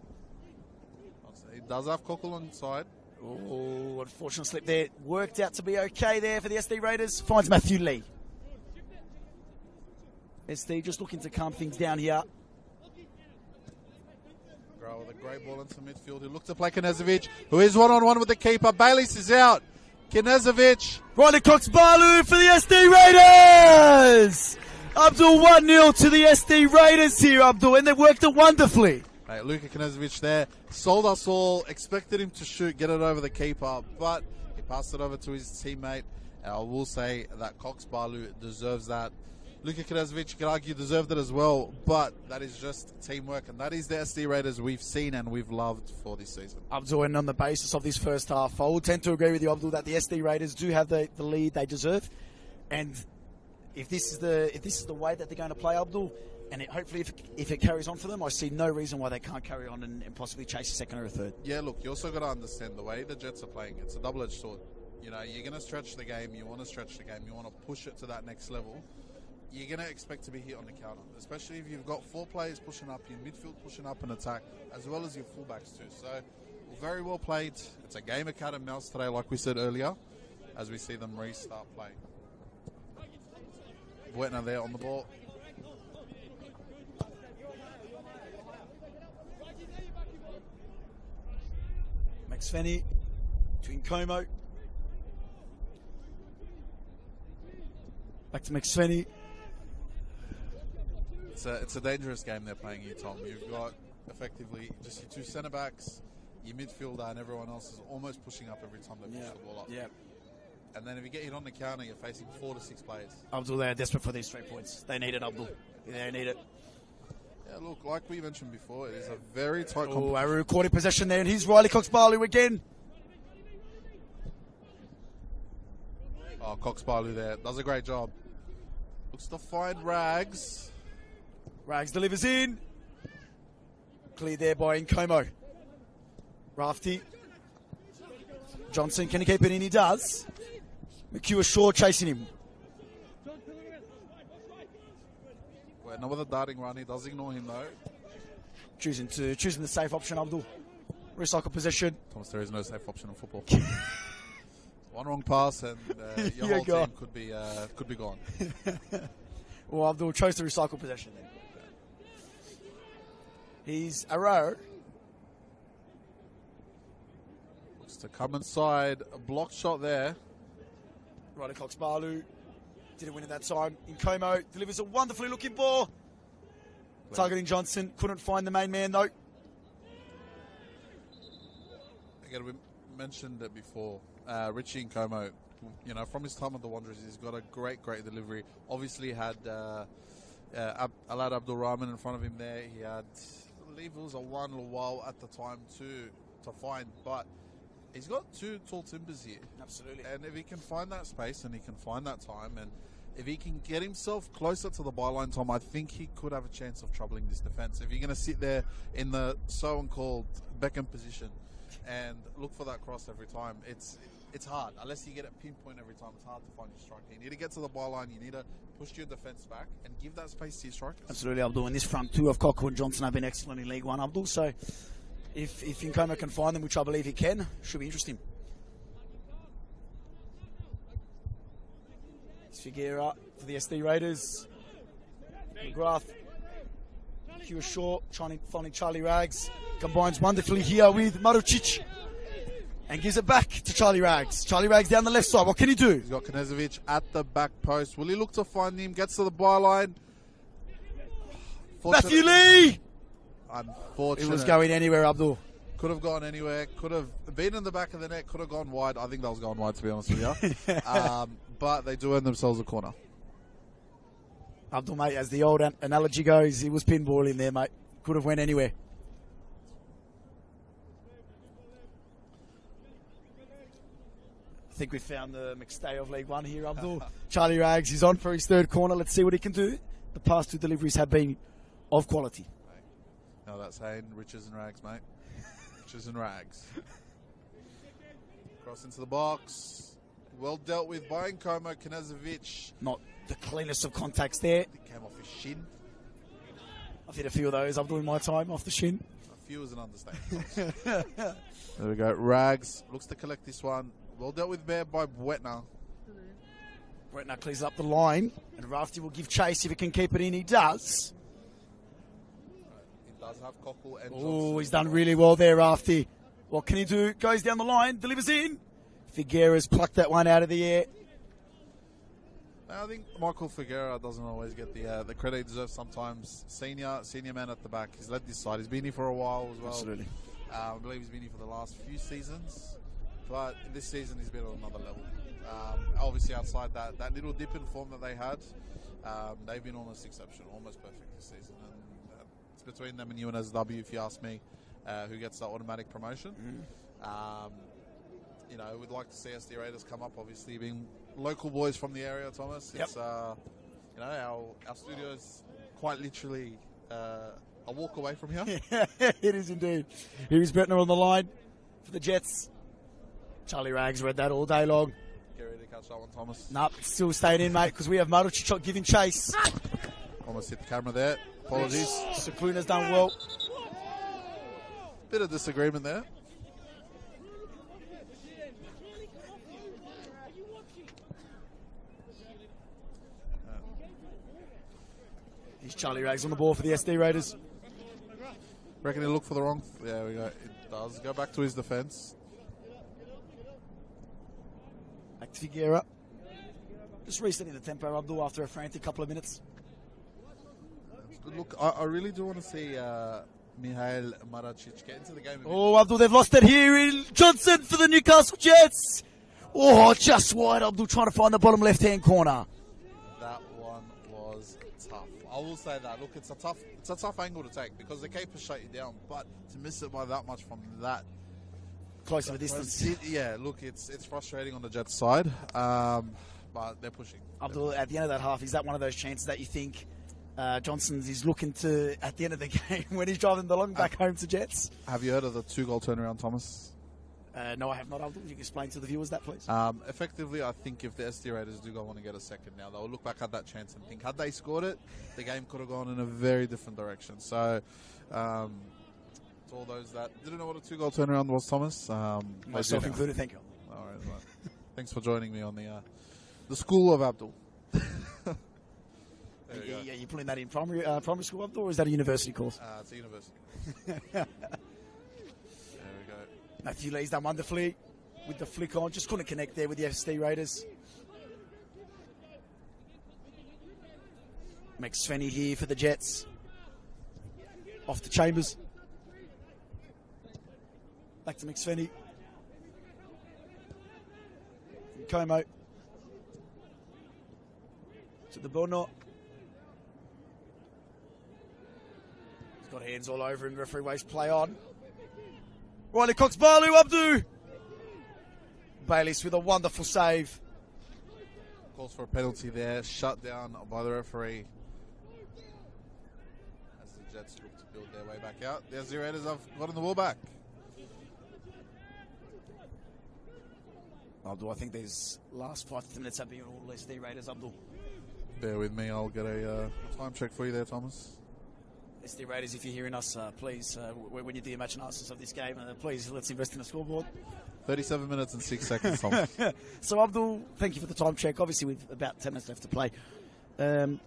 He does have Cockle on side. Oh, unfortunate slip there. Worked out to be okay there for the SD Raiders. Finds Matthew Lee. SD just looking to calm things down here. Grow with a great ball into midfield. He looked to play Knezovic, who is one-on-one with the keeper. Bayliss is out. Knezovic. Riley Cox-Barlow for the SD Raiders. Abdul 1-0 to the SD Raiders here, Abdul, and they've worked it wonderfully. Hey, Luka Knezovic there sold us all, expected him to shoot, get it over the keeper, but he passed it over to his teammate. And I will say that Cox-Barlow deserves that. Luka Knezovic, you could argue, deserved it as well, but that is just teamwork, and that is the SD Raiders we've seen and we've loved for this season. Abdul, and on the basis of this first half, I will tend to agree with you, Abdul, that the SD Raiders do have the lead they deserve, and if this is the way that they're going to play, Abdul, and hopefully if it carries on for them, I see no reason why they can't carry on and possibly chase a second or a third. Yeah, look, you also got to understand the way the Jets are playing. It's a double-edged sword. You know, you're going to stretch the game, you want to stretch the game, you want to push it to that next level. You're going to expect to be hit on the counter, especially if you've got 4 players pushing up, your midfield pushing up and attack, as well as your fullbacks too. So, very well played. It's a game of cat and mouse today, like we said earlier, as we see them restart playing. Buetna there on the ball. McSvenny between Como. Back to McSvenny. It's a dangerous game they're playing here, Tom. You've got effectively just your 2 centre backs, your midfielder, and everyone else is almost pushing up every time they push the ball up. Yeah. And then if you get hit on the counter, you're facing 4 to 6 players. Abdul, they're desperate for these 3 points. They need it, Abdul. They need it. Yeah, look, like we mentioned before, it is a very tight competition. Oh, a recorded possession there, and here's Riley Cox-Barlow again. Oh, Cox-Barlow there. Does a great job. Looks to find Rags. Rags delivers in. Cleared there by Nkomo. Rafty. Johnson, can he keep it in? He does. McHugh Shaw chasing him. Well, another darting run. He does ignore him though. Choosing the safe option, Abdul. Recycle possession. Thomas, there is no safe option in football. One wrong pass and your whole team could be gone. Well, Abdul chose to recycle possession then. He's Arrow. Looks to come inside. A block shot there. Ryder Cox-Barlow didn't win at that time. Nkomo delivers a wonderfully looking ball. Targeting Johnson. Couldn't find the main man though. Again, we mentioned it before. Richie Nkomo, you know, from his time at the Wanderers, he's got a great delivery. Obviously had Alad Abdul Rahman in front of him there. He had, I believe it was a one while at the time to find, but he's got 2 tall timbers here. Absolutely. And if he can find that space and he can find that time, and if he can get himself closer to the byline, Tom, I think he could have a chance of troubling this defence. If you're going to sit there in the so-called Beckham position and look for that cross every time, it's hard. Unless you get it pinpoint every time, it's hard to find your striker. You need to get to the byline, you need to push your defence back and give that space to your strikers. Absolutely, Abdul. And this front 2 of Cocker and Johnson have been excellent in League One, Abdul. So if Nkomo can find them, which I believe he can, should be interesting. It's Figueira for the SD Raiders. McGrath. Hugh Shaw finding Charlie Rags. Combines wonderfully here with Marucic. And gives it back to Charlie Rags. Charlie Rags down the left side. What can he do? He's got Knezovic at the back post. Will he look to find him? Gets to the byline. Matthew Lee! Unfortunate. It was going anywhere, Abdul. Could have gone anywhere. Could have been in the back of the net. Could have gone wide. I think that was going wide, to be honest with you. But they do earn themselves a corner. Abdul, mate, as the old analogy goes, he was pinball in there, mate. Could have went anywhere. I think we found the McStay of League One here, Abdul. Charlie Rags is on for his 3rd corner. Let's see what he can do. The past 2 deliveries have been of quality. No, that's saying riches and rags, mate. Riches and rags. Cross into the box. Well dealt with by Nkomo. Knezovic. Not the cleanest of contacts there. It came off his shin. I've hit a few of those. I'm doing my time off the shin. A few is an understatement. There we go. Rags looks to collect this one. Well dealt with there by Buetna. Buetna clears up the line, and Rafty will give chase if he can keep it in. He does. He does have Cockle and Johnson. Oh, he's done really well there, Rafty. What can he do? Goes down the line, delivers in. Figueira's plucked that one out of the air. I think Michael Figueira doesn't always get the credit he deserves sometimes. Senior man at the back. He's led this side. He's been here for a while as well. Absolutely. I believe he's been here for the last few seasons. But this season he's been on another level. Obviously outside that little dip in form that they had, They've been almost exceptional, almost perfect this season. And it's between them and NSW, if you ask me, who gets that automatic promotion. You know, we'd like to see SD Raiders come up, obviously, being local boys from the area, Thomas. Yep. It's, you know, our studio is quite literally a walk away from here. It is indeed. Here is Bettner on the line for the Jets. Charlie Rags read that all day long. Get ready to catch that one, Thomas. Nope, it's still staying in, mate, because we have Maruch giving chase. Almost hit the camera there. Apologies. Sakluna's done well. Bit of disagreement there. Here's Charlie Rags on the ball for the SD Raiders. Reckon he'll look for the wrong... There we go. It does. Go back to his defence. Back to Figuera. Just resetting the tempo, Abdul, after a frantic couple of minutes. Good look. I really do want to see Mihail Maracic get into the game. Oh, Abdul, they've lost it here in Johnson for the Newcastle Jets. Oh, just wide, Abdul, trying to find the bottom left-hand corner. That one was tough. I will say that. Look, it's a tough angle to take because the keeper shut you down, but to miss it by that much from that close of a distance. Yeah, look, it's frustrating on the Jets side, but they're pushing. Abdul, at the end of that half, is that one of those chances that you think Johnson's is looking to, at the end of the game, when he's driving the long back home to Jets? Have you heard of the 2-goal turnaround, Thomas? No, I have not, Abdul. You can explain to the viewers that, please. Effectively, I think if the SD Raiders do go on and get a second now, they'll look back at that chance and think, had they scored it, the game could have gone in a very different direction. So, to all those that didn't know what a 2-goal turnaround was, Thomas. Myself included, thank you. All right. Thanks for joining me on the School of Abdul. Yeah, you're putting that in primary school, Abdul, or is that a university course? It's a university course. There we go. Matthew Lee's done wonderfully with the flick on. Just couldn't connect there with the SD Raiders. McSvenny here for the Jets. Off to Chambers. Back to McSvenny. Como. To the Bono. He's got hands all over him. Referee waves play on. Riley Cox Balu Abdu. Bayliss with a wonderful save. Calls for a penalty there. Shut down by the referee. As the Jets look to build their way back out. The SD Raiders have gotten the ball back. Abdul, I think these last 5 to 10 minutes have been all SD Raiders, Abdul. Bear with me. I'll get a time check for you there, Thomas. SD Raiders, if you're hearing us, please, when you do your match analysis of this game, please let's invest in a scoreboard. 37 minutes and 6 seconds, Thomas. So, Abdul, thank you for the time check. Obviously, with about 10 minutes left to play.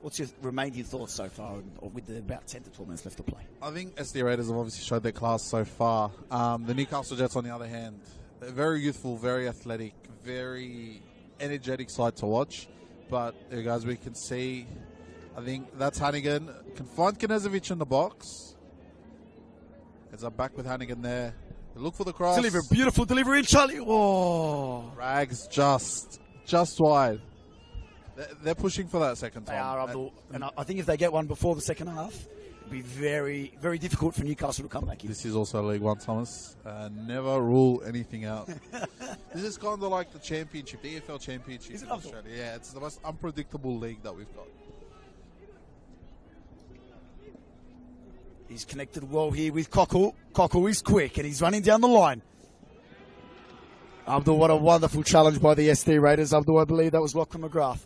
What's your remaining thoughts so far with the about 10 to 12 minutes left to play? I think SD Raiders have obviously showed their class so far. The Newcastle Jets, on the other hand, they're very youthful, very athletic, very energetic side to watch. But, guys, we can see, I think that's Hannigan. Can find Knezovic in the box. Ends up back with Hannigan there. They look for the cross. Deliver, beautiful delivery in Charlie. Oh. Rags just wide. They're pushing for that second time. They are, Abdul. And I think if they get one before the second half, it'll be very, very difficult for Newcastle to come back in. This is also League One, Thomas. Never rule anything out. This is kind of like the championship, the EFL championship in Australia. Yeah, it's the most unpredictable league that we've got. He's connected well here with Cockle. Cockle is quick and he's running down the line. Abdul, what a wonderful challenge by the SD Raiders. Abdul, I believe that was Lachlan McGrath.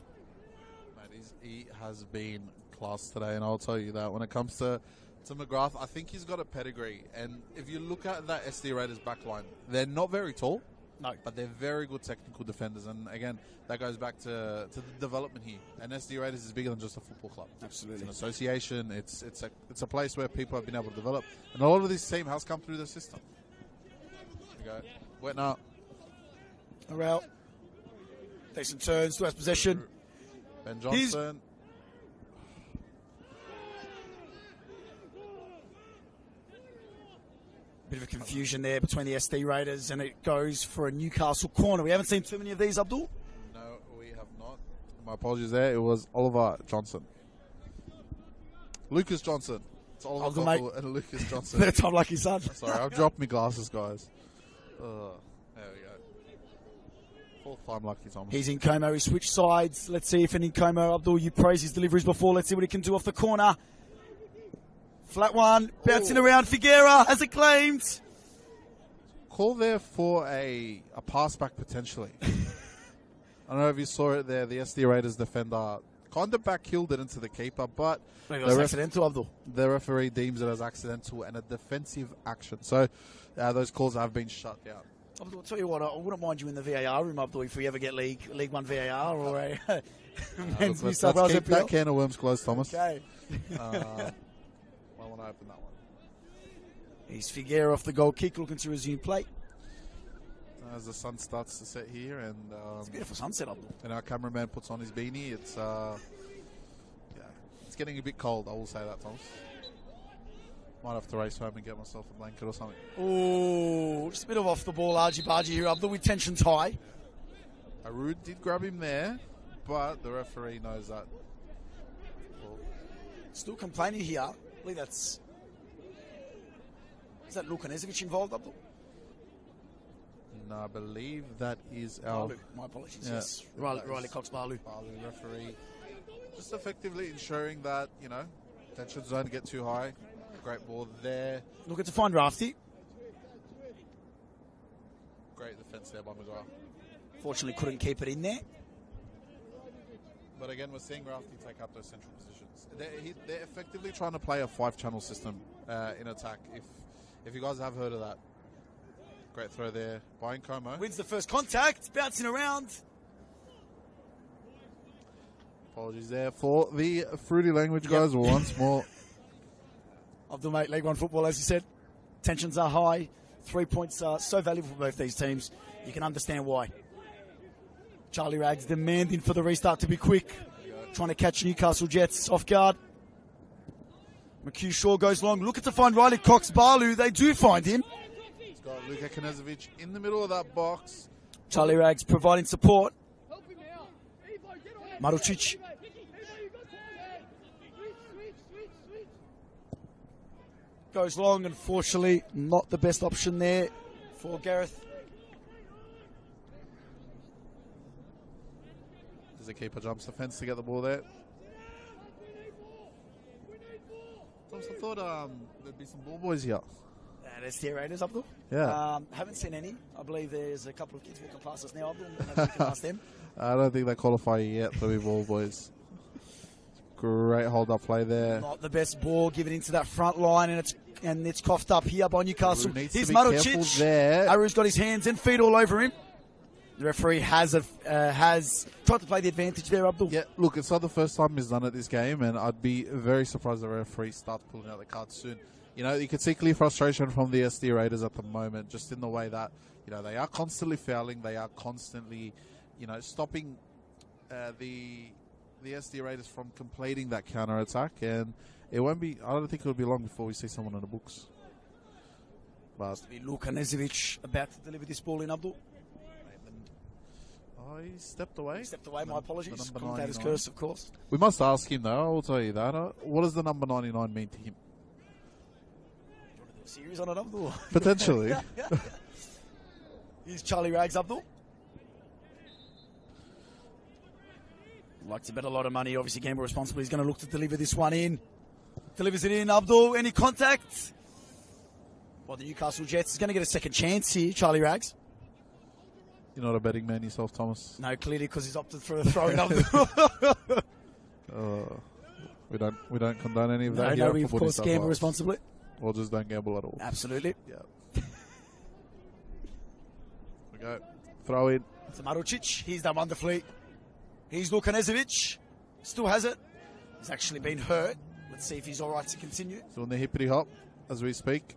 Mate, he has been class today, and I'll tell you that. When it comes to McGrath, I think he's got a pedigree. And if you look at that SD Raiders backline, they're not very tall. No. But they're very good technical defenders. And again, that goes back to the development here. And SD Raiders is bigger than just a football club. Absolutely. It's an association. It's a place where people have been able to develop. And a lot of this team has come through the system. There we go. Wetner. Around. Decent turns, still has possession. Ben Johnson. Bit of a confusion there between the SD Raiders, and it goes for a Newcastle corner. We haven't seen too many of these, Abdul. No, we have not. My apologies there. It was Oliver Johnson. Lucas Johnson. It's Oliver Cockle and Lucas Johnson. Third time lucky son. Sorry, I've dropped my glasses, guys. There we go. Fourth time lucky, Thomas. He's in Como. He switched sides. Let's see if in Como, Abdul, you praised his deliveries before. Let's see what he can do off the corner. Flat one. Bouncing around. Figuera has it claimed. Call there for a pass back potentially. I don't know if you saw it there. The SD Raiders defender kind of back-heeled it into the keeper, but maybe it was accidental, Abdul. The referee deems it as accidental and a defensive action. So those calls have been shut down. Abdul, I'll tell you what, I wouldn't mind you in the VAR room, Abdul, if we ever get League One VAR or a men's New South Wales keep FPL. that can of worms closed, Thomas. Okay. I want to open that one. He's Figuera off the goal kick, looking to resume play. As the sun starts to set here, and it's a beautiful sunset, Abdul. And our cameraman puts on his beanie. It's it's getting a bit cold. I will say that, Thomas. Might have to race home and get myself a blanket or something. Oh, just a bit of off the ball, argy-bargy here, Abdul, with tensions high. Arud did grab him there, but the referee knows that. Well, still complaining here. I believe that's... Is that Lukanezovic involved, Abdul? No, I believe that is our... Barlu. My apologies, yes. Riley Cox Barlu. Barlu, referee. Just effectively ensuring that, tensions don't get too high. Great ball there. Looking to find Rafty. Great defence there by McGrath. Fortunately, couldn't keep it in there. But again, we're seeing Rafty take up those central positions. They're effectively trying to play a 5-channel system in attack, if you guys have heard of that. Great throw there by Nkomo. Wins the first contact, bouncing around. Apologies there for the fruity language, guys, once more. Abdul, mate, League One football, as you said, tensions are high. 3 points are so valuable for both these teams. You can understand why. Charlie Rags demanding for the restart to be quick. Trying to catch Newcastle Jets off guard. McHugh Shaw goes long, looking to find Riley Cox Barlu. They do find him. He's got Luka Knezovic in the middle of that box. Charlie Rags providing support. Marucic. Goes long, unfortunately, not the best option there for Gareth. As the keeper jumps the fence to get the ball there. I thought there'd be some ball boys here. There's the Raiders, Abdul. Yeah. Haven't seen any. I believe there's a couple of kids walking past us now, Abdul. Maybe you can ask them. I don't think they qualify yet to be ball boys. Great hold-up play there. Not the best ball given into that front line, and it's coughed up here by Newcastle. Here's Marucic there. Aru's got his hands and feet all over him. The referee has tried to play the advantage there, Abdul. Yeah, look, it's not the first time he's done it this game, and I'd be very surprised if the referee starts pulling out the cards soon. You can see clear frustration from the SD Raiders at the moment, just in the way that, they are constantly fouling, they are constantly, stopping the SD Raiders from completing that counter-attack, and it won't be, I don't think it'll be long before we see someone on the books. But Luka Knezovic about to deliver this ball in, Abdul. Oh, he stepped away. My apologies. Commentator's curse, of course. We must ask him, though. I will tell you that. What does the number 99 mean to him? Do you want to do a series on it, Abdul? Potentially. Here's Charlie Rags, Abdul. Like to bet a lot of money. Obviously, gamble responsibly. He's going to look to deliver this one in. Delivers it in, Abdul. Any contact? Well, the Newcastle Jets is going to get a second chance here, Charlie Rags. You're not a betting man yourself, Thomas. No, clearly, because he's opted for a throw in. We don't condone any of that. No, we of course gamble responsibly. Or just don't gamble at all. Absolutely. Yeah. We go. Throw in. To Marucic. He's done wonderfully. He's Luka Knezovic. Still has it. He's actually been hurt. Let's see if he's all right to continue. Doing the hippity hop as we speak.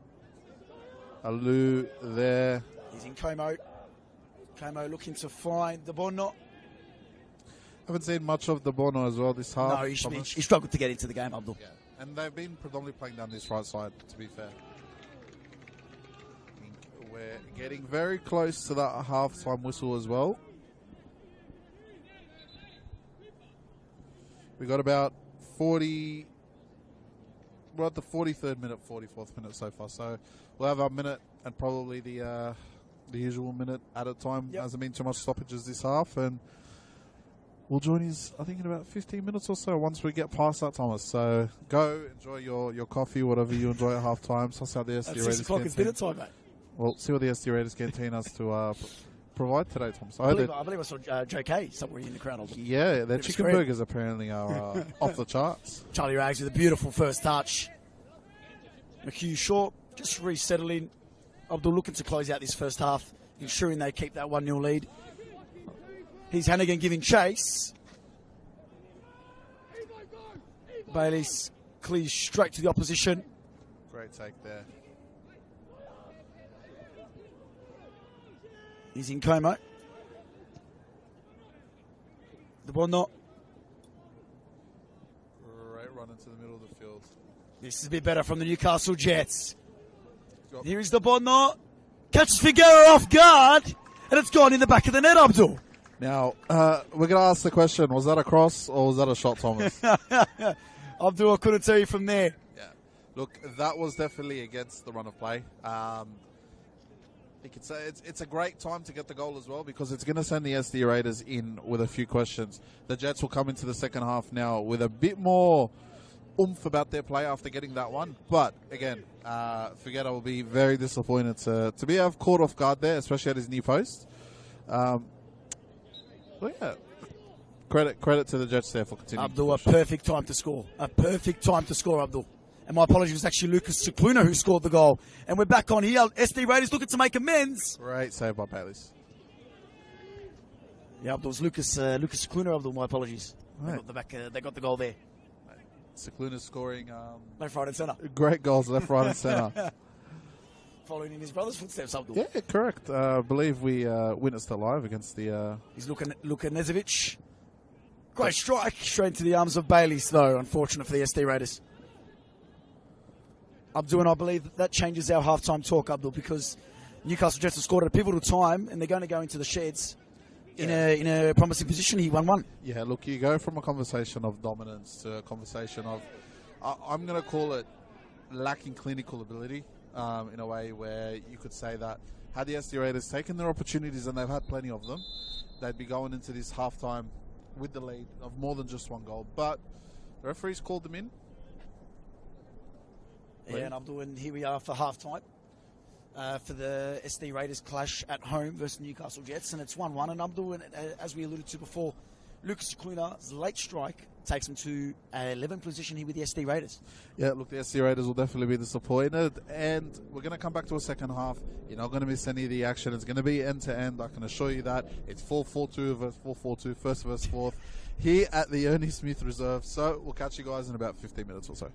Alu there. He's in Como. Como looking to find the Bono. Haven't seen much of the Bono as well this half. No, he struggled to get into the game, Abdul. Yeah. And they've been predominantly playing down this right side, to be fair. I think we're getting very close to that half-time whistle as well. We got about 40. We're at the 43rd minute, 44th minute so far. So we'll have our minute and probably the usual minute at a time. Yep. Hasn't been too much stoppages this half, and we'll join his, I think, in about 15 minutes or so once we get past that, Thomas. So go enjoy your coffee, whatever you enjoy at half time. Suss out the SD At Raiders 6 o'clock, it's dinner time, mate. Well, see what the SD Raiders canteen has to provide today, Thomas. I believe I saw Joe Kay somewhere in the crowd. Yeah, their chicken burgers apparently are off the charts. Charlie Rags with a beautiful first touch. McHugh short, just resettling. Abdul looking to close out this first half, ensuring they keep that 1-0 lead. Here's Hannigan giving chase. Bailey's clears straight to the opposition. Great take there. He's in Como. The ball not. Great run into the middle of the field. This is a bit better from the Newcastle Jets. Got Here is the Bonno. Catches Figueroa off guard. And it's gone in the back of the net, Abdul. Now, we're going to ask the question, was that a cross or was that a shot, Thomas? Abdul, I couldn't tell you from there. Yeah. Look, that was definitely against the run of play. You could say it's a great time to get the goal as well because it's going to send the SD Raiders in with a few questions. The Jets will come into the second half now with a bit more oomph about their play after getting that one. But, again, Figueroa will be very disappointed to be caught off guard there, especially at his knee post. But, yeah, credit to the Jets there for continuing. Abdul, a perfect time to score. A perfect time to score, Abdul. And my apologies, it was actually Lucas Cicluna who scored the goal. And we're back on here. SD Raiders looking to make amends. Great save by Bailey's. Yeah, Abdul, it was Lucas Cicluna, Abdul, my apologies. Right. They got the goal there. Cicluna scoring Left, right and centre. great goals left, right and centre. Following in his brother's footsteps, Abdul. Yeah, correct. I believe we witnessed it live against the... He's Luka Nezovic. Great strike. Straight into the arms of Bailey's, though. Unfortunate for the SD Raiders. Abdul, and I believe that changes our halftime talk, Abdul, because Newcastle Jets have scored at a pivotal time and they're going to go into the sheds in a promising position here, 1-1. Yeah, look, you go from a conversation of dominance to a conversation of, I'm going to call it lacking clinical ability, in a way where you could say that had the SD Raiders taken their opportunities, and they've had plenty of them, they'd be going into this halftime with the lead of more than just one goal. But the referees called them in. Yeah, and Abdul, and here we are for halftime for the SD Raiders clash at home versus Newcastle Jets, and it's 1-1. And Abdul, and as we alluded to before, Lucas Cicluna's late strike takes him to 11th position here with the SD Raiders. Yeah, look, the SD Raiders will definitely be disappointed, and we're going to come back to a second half. You're not going to miss any of the action. It's going to be end-to-end, I can assure you that. It's 4-4-2 versus 4-4-2, first versus fourth, here at the Ernie Smith Reserve. So we'll catch you guys in about 15 minutes or so.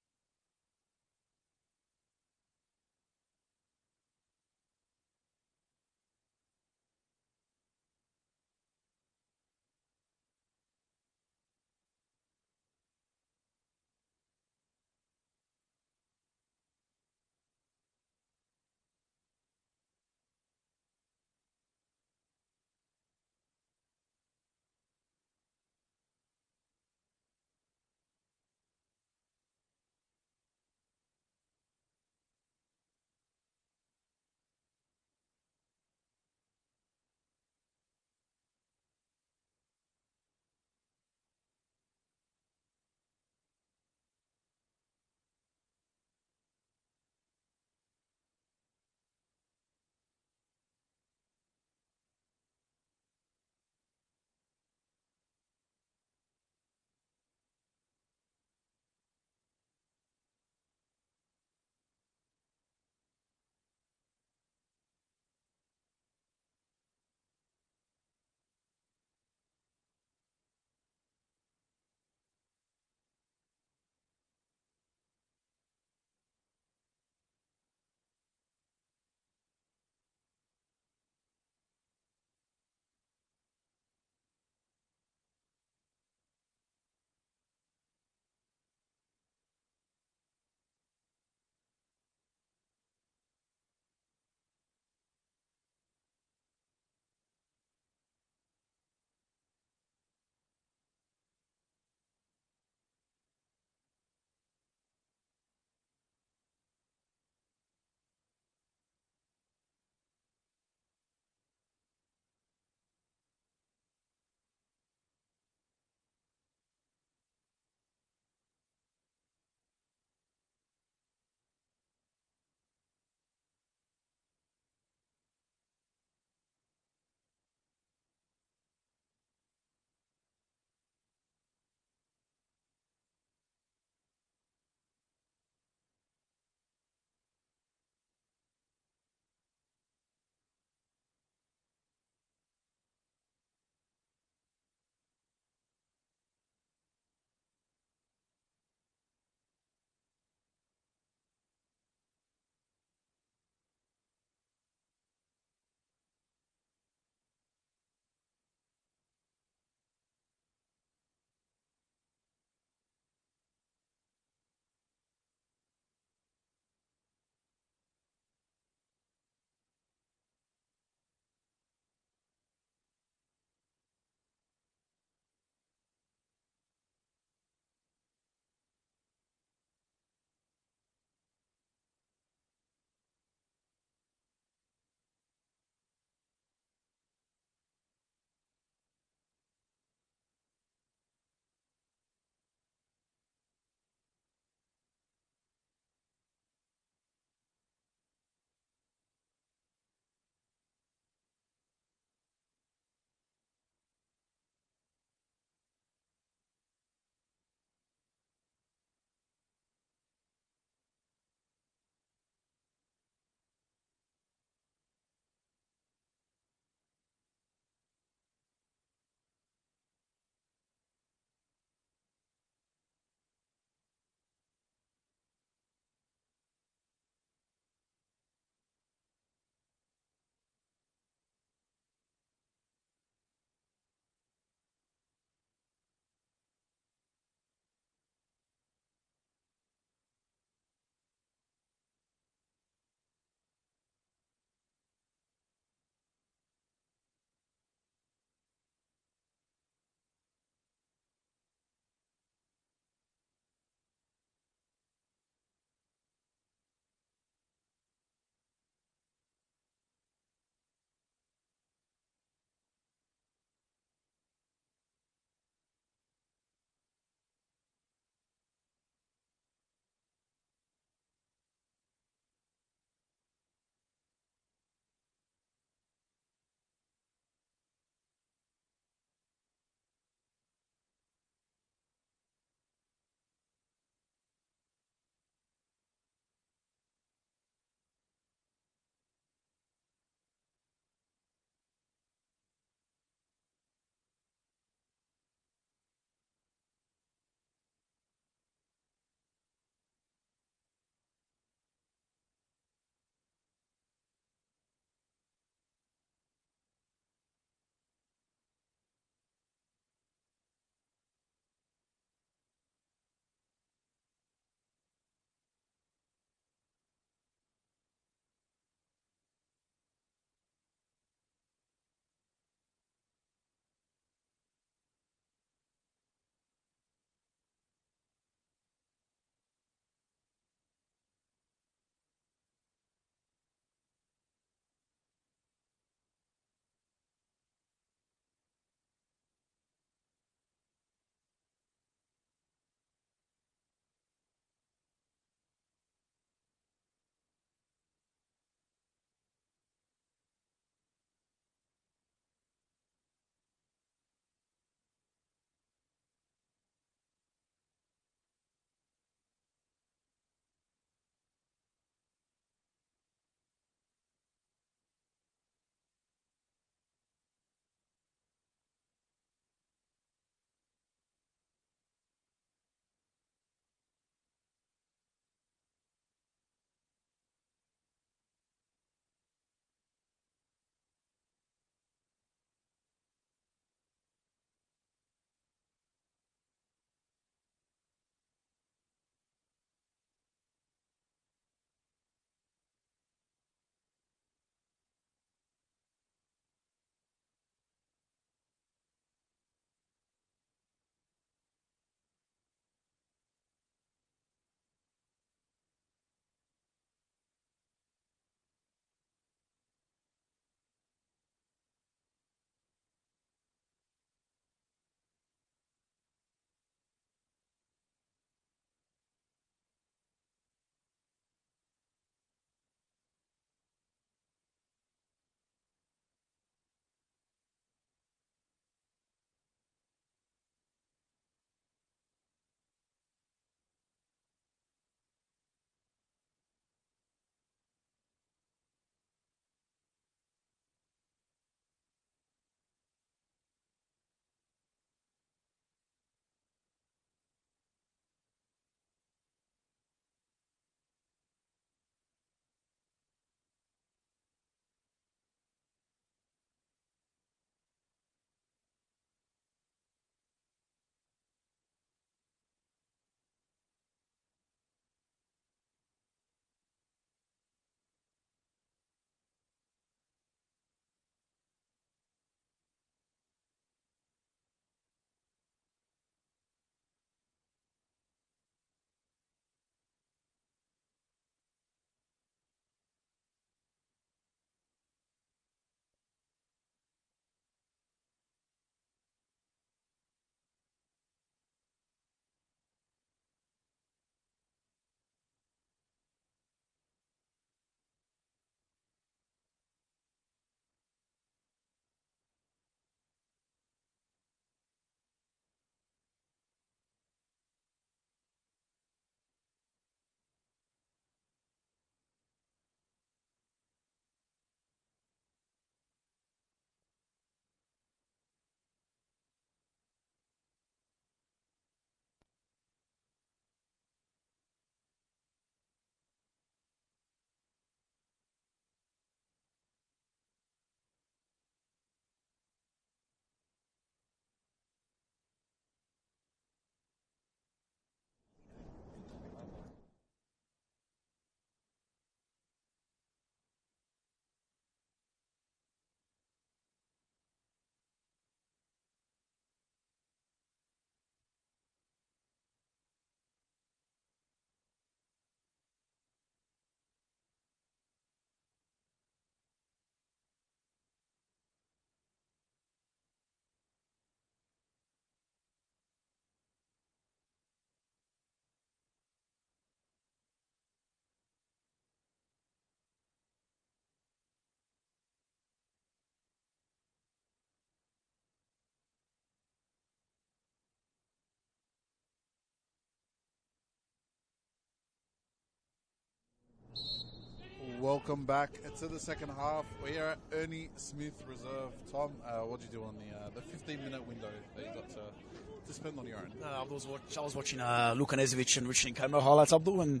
welcome back to the second half. We're here at Ernie Smith Reserve. Tom, what did you do on the 15-minute window that you got to spend on your own? I was watching Luka Nezovic and Richard Nkomo highlights, Abdul, and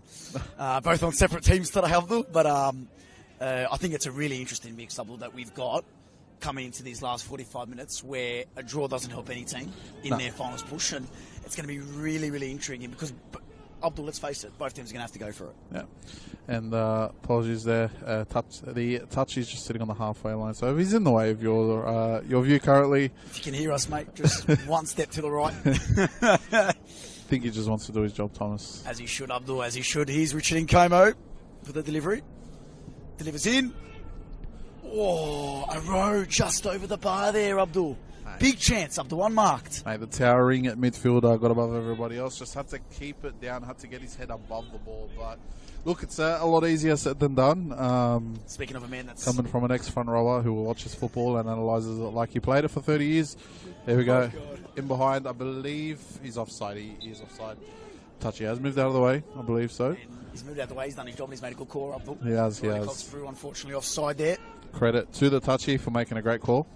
both on separate teams today, Abdul. But I think it's a really interesting mix, Abdul, that we've got coming into these last 45 minutes where a draw doesn't help any team in their finals push. And it's going to be really, really intriguing because, Abdul, let's face it, both teams are going to have to go for it. Yeah. And apologies there. The touch is just sitting on the halfway line. So if he's in the way of your view currently... If you can hear us, mate, just one step to the right. I think he just wants to do his job, Thomas. As he should, Abdul, as he should. Here's Richard Nkomo for the delivery. Delivers in. Oh, a row just over the bar there, Abdul. Big chance, Abdul, unmarked. Mate, the towering at midfielder got above everybody else. Just had to keep it down, had to get his head above the ball. But look, it's a lot easier said than done. Speaking of a man that's coming from an ex-front rower who watches football and analyses it like he played it for 30 years. There we go. In behind, I believe he's offside. He is offside. Touchy has moved out of the way, I believe so. And he's moved out of the way. He's done his job and he's made a good call, Abdul. He has. Through, unfortunately, offside there. Credit to the Touchy for making a great call.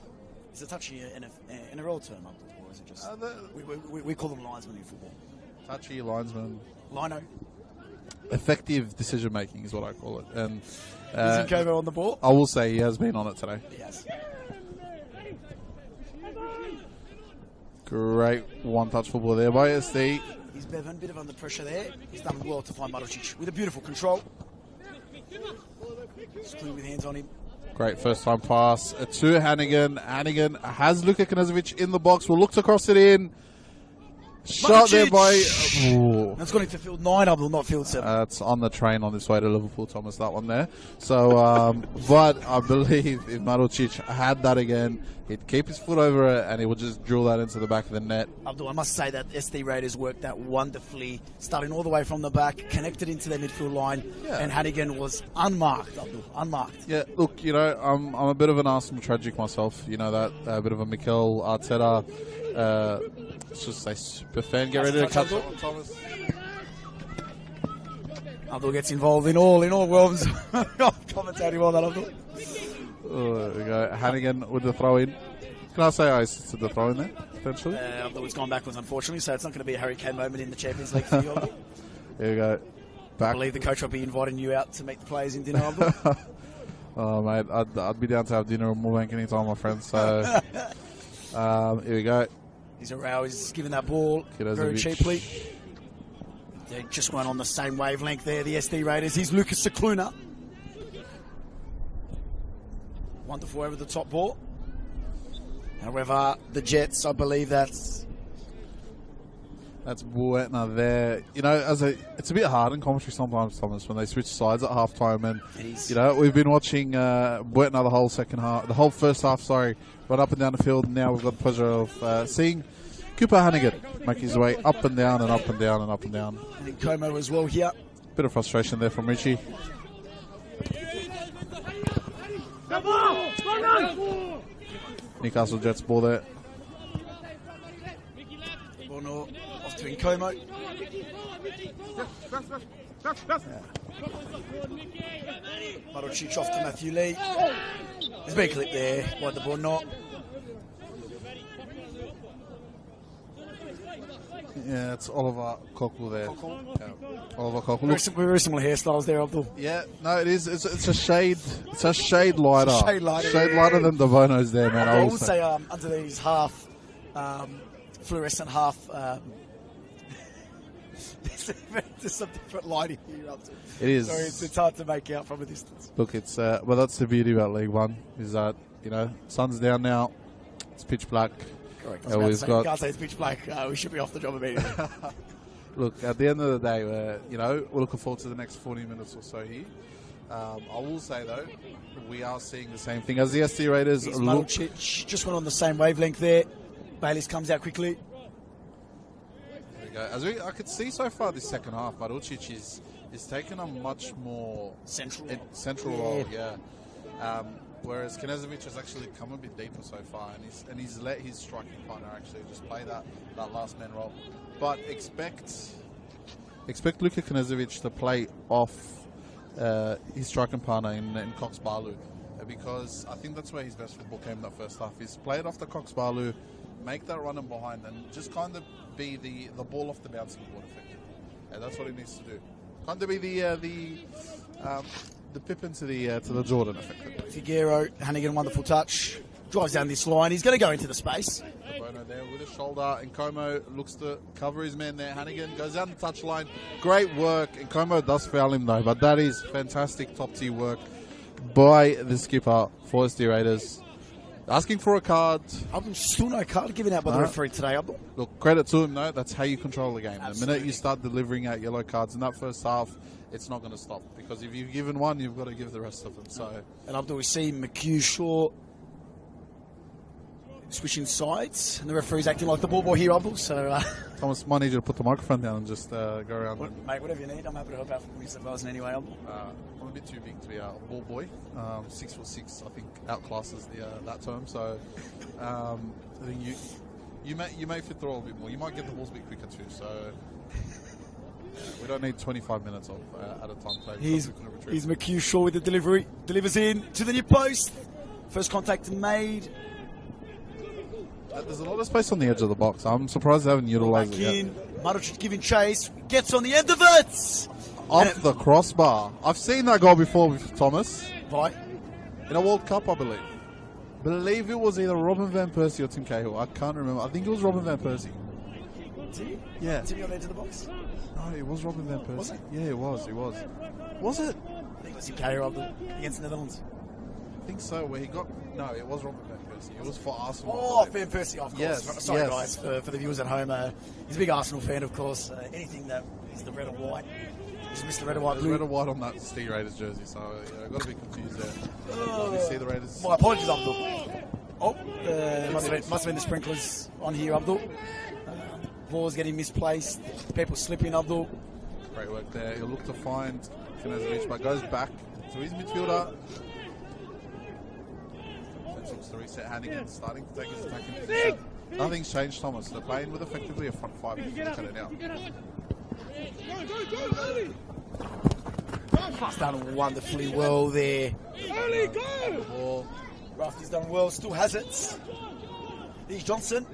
Is the Touchy in a real term, Abdul, or is it just... we call them linesmen in football. Touchy, linesman. Lino. Effective decision-making is what I call it. And is Nkomo on the ball? I will say he has been on it today. He has. Great one-touch football there by SD. He's Bevan, bit of under pressure there. He's done well to find Marucic with a beautiful control. Split with hands on him. Great first-time pass to Hannigan. Hannigan has Luka Knezovic in the box. Will look to cross it in. Shot there by... Ooh. That's gone into field 9, Abdul, not field 7. It's on the train on its way to Liverpool, Thomas, that one there. So, but I believe if Marucic had that again, he'd keep his foot over it and he would just drill that into the back of the net. Abdul, I must say that SD Raiders worked that wonderfully, starting all the way from the back, connected into their midfield line, and Hannigan was unmarked, Abdul, unmarked. Yeah, look, you know, I'm a bit of an Arsenal tragic myself, you know that, a bit of a Mikel Arteta, let's just say super fan. Get ready to cut on Thomas. Abdul gets involved in all realms of commentating on that, Abdul. There we go. Hannigan with the throw in. Can I say I assisted the throw in there, potentially? Abdul, it's gone backwards, unfortunately, so it's not going to be a Harry Kane moment in the Champions League for you, Abdul. There we go. Back. I believe the coach will be inviting you out to meet the players in dinner, Abdul. Oh, mate, I'd be down to have dinner at Moorbank anytime, my friend. So, here we go. He's a row. He's giving that ball very cheaply. They just weren't on the same wavelength there, the SD Raiders. Here's Lucas Cicluna. Wonderful over the top ball. However, the Jets, I believe that's Buetna there. You know, it's a bit hard in commentary sometimes, Thomas, when they switch sides at halftime. And you know, we've been watching Buetna the whole first half. Run up and down the field. And now we've got the pleasure of seeing Cooper Hannigan make his way up and down and up and down and up and down. And Nkomo as well here. Bit of frustration there from Richie. Newcastle Jets ball there. Bono off to Nkomo. Marucic off to Matthew Lee. There's been a clip there. Wide the ball not. Yeah, it's Oliver Cockle there. Yeah. Oliver Cockle. Very similar hairstyles there, Abdul. Yeah, no, it is. It's a shade. It's a shade lighter. Shade lighter than the Bono's there, man. I will say under these half fluorescent half. There's some different lighting here, Abdul. It is. So it's hard to make out from a distance. Look, it's well, that's the beauty about League One is that sun's down now. It's pitch black. Correct. Can't say it's pitch black. We should be off the job immediately. Look, at the end of the day, we're looking forward to the next 40 minutes or so here. I will say though, we are seeing the same thing as the SD Raiders. Marucic just went on the same wavelength there. Bayliss comes out quickly. There we go. As I could see so far this second half, Marucic is taking a much more central role. Yeah. Whereas Knezovic has actually come a bit deeper so far, and he's let his striking partner actually just play that last man role. But expect Luka Knezovic to play off his striking partner in Cox Barlu, because I think that's where his best football came in that first half. Is play it off the Cox Barlu, make that run in behind, and just kind of be the ball off the bouncing board effectively. And that's what he needs to do. Kind of be the Pippin to the Jordan effectively. Figueroa, Hannigan, wonderful touch. Drives down this line. He's going to go into the space. Bono there with his shoulder. Nkomo looks to cover his man there. Hannigan goes down the touchline. Great work. Nkomo does foul him though, but that is fantastic top tier work by the skipper for SD Raiders. Asking for a card. Still no card given out by the referee today, Abdul. Look, credit to him though. That's how you control the game. Absolutely. The minute you start delivering out yellow cards in that first half, it's not going to stop, because if you've given one, you've got to give the rest of them. So, and Abdul, we see McHugh Shaw switching sides, and the referee's acting like the ball boy here, Abdul. So, Thomas, might need you to put the microphone down and just go around. Mate, whatever you need, I'm happy to help out for New South Wales in any way, Abdul. I'm a bit too big to be a ball boy. 6'6", I think, outclasses that term. So, I think you may fit the role a bit more. You might get the balls a bit quicker too. So. We don't need 25 minutes of at a time play. Here's McHugh Shaw with the delivery. Delivers in to the near post. First contact made. There's a lot of space on the edge of the box. I'm surprised they haven't utilised it yet. Marucic giving chase. Gets on the end of it. Off the crossbar. I've seen that goal before with Thomas. Right. In a World Cup, I believe. Believe it was either Robin Van Persie or Tim Cahill. I can't remember. I think it was Robin Van Persie. Timmy? Yeah. Timmy on the edge of the box? No, it was Robin Van Persie. Was it? Yeah, it was. Was it? I think it was Tim Cahill against the Netherlands. I think so. Where he got... No, it was Robin Van Persie. It was for Arsenal. Oh, Van Persie, of course. Yes, Sorry, yes. guys, for the viewers at home. He's a big Arsenal fan, of course. Anything that is the red or white. He's Mr. Red or White There's Blue. red or white on that Steve Raiders jersey, so I've got to be confused there. You see the Raiders... My apologies, Abdul. Must have been the sprinklers on here, Abdul. Ball's getting misplaced. People slipping, Abdul. Great work there. He'll look to find Knezovic, but goes back to his midfielder. Looks to reset Hannigan, starting to take his attacking position. Nothing's changed, Thomas. They're playing with effectively a front five. If you look at it now. He's done wonderfully well there. Ball. Rafty's done well, still has it. Here's Johnson.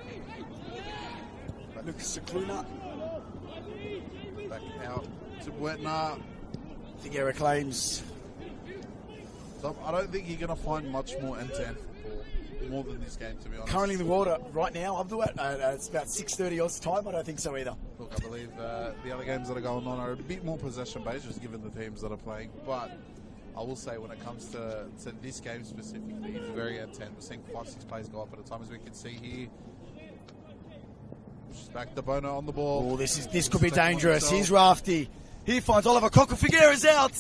Lucas Cicluna. Back out to Buetna. Figueroa claims. So I don't think you're going to find much more end-to-end football, more than this game, to be honest. Currently in the world right now, Abdul, it's about 6:30 Oz time. I don't think so either. Look, I believe the other games that are going on are a bit more possession-based, just given the teams that are playing. But I will say, when it comes to this game specifically, it's very end-to-end. We're seeing 5-6 plays go up at a time, as we can see here. Just back to Bono on the ball. Oh, this could be dangerous. Here's Rafty. He finds Oliver Cocker. Figueroa's out.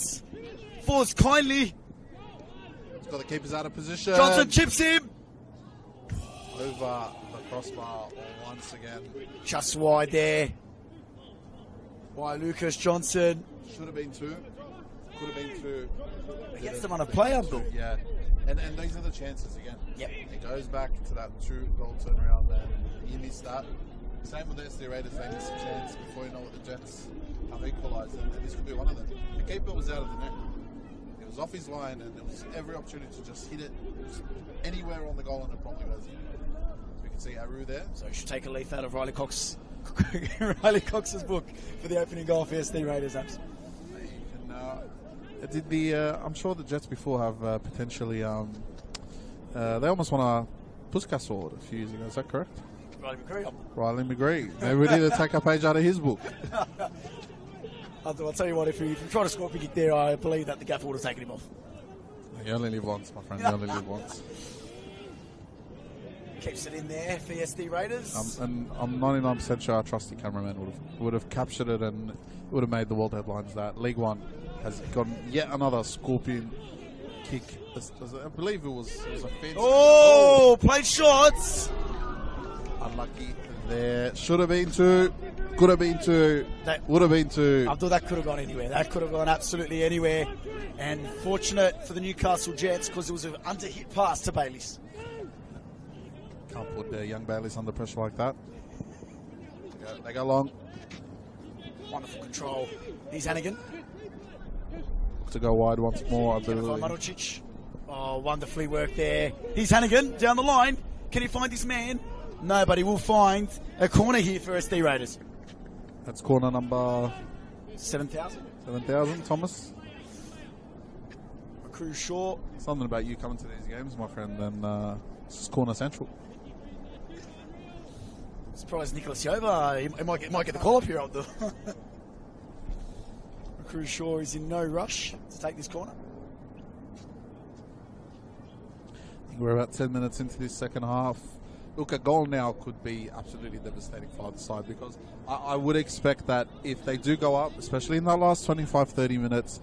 Falls kindly. He's got the keepers out of position. Johnson chips him. Over the crossbar once again. Just wide there. By Lucas Johnson. Should have been two. Could have been two. He gets them on a play, Abdul. Yeah. And these are the chances again. Yep. It goes back to that true goal turnaround there. You missed that. Same with the SD Raiders. They missed a chance before you know what the Jets have equalised. And this could be one of them. The keeper was out of the net. It was off his line, and there was every opportunity to just hit it just anywhere on the goal, and it probably goes in. We can see Aru there. So you should take a leaf out of Riley Cox's book for the opening goal for SD Raiders. I'm sure the Jets before have potentially they almost won a Puskas Award a few years ago. Is that correct? Riley McGree. Maybe we need to take a page out of his book. I'll tell you what, if you try to score a kick there, I believe that the gaffer would have taken him off. You only live once, my friend. You only live once. Keeps it in there for SD Raiders. And I'm 99% sure our trusty cameraman would have captured it, and it would have made the world headlines that League One has gotten yet another scorpion kick. I believe it was a fancy. Oh, played shots. Unlucky there. Should have been two. Could have been two. Would have been two. Abdul, that could have gone anywhere. That could have gone absolutely anywhere. And fortunate for the Newcastle Jets, because it was an under-hit pass to Bayliss. Can't put young Bayliss under pressure like that. They go long. Wonderful control. Here's Hannigan. to go wide once more, I believe. Marucic. Oh, wonderfully worked there. Here's Hannigan down the line. Can he find this man? No, but he will find a corner here for SD Raiders. That's corner number 7,000. 7,000, Thomas. Crew short. Something about you coming to these games, my friend, and this is corner central. Surprised Nicholas Yova. He might get the call up here, Abdul. Crew Shaw is in no rush to take this corner. I think we're about 10 minutes into this second half. Look, a goal now could be absolutely devastating for either side, because I would expect that if they do go up, especially in that last 25-30 minutes,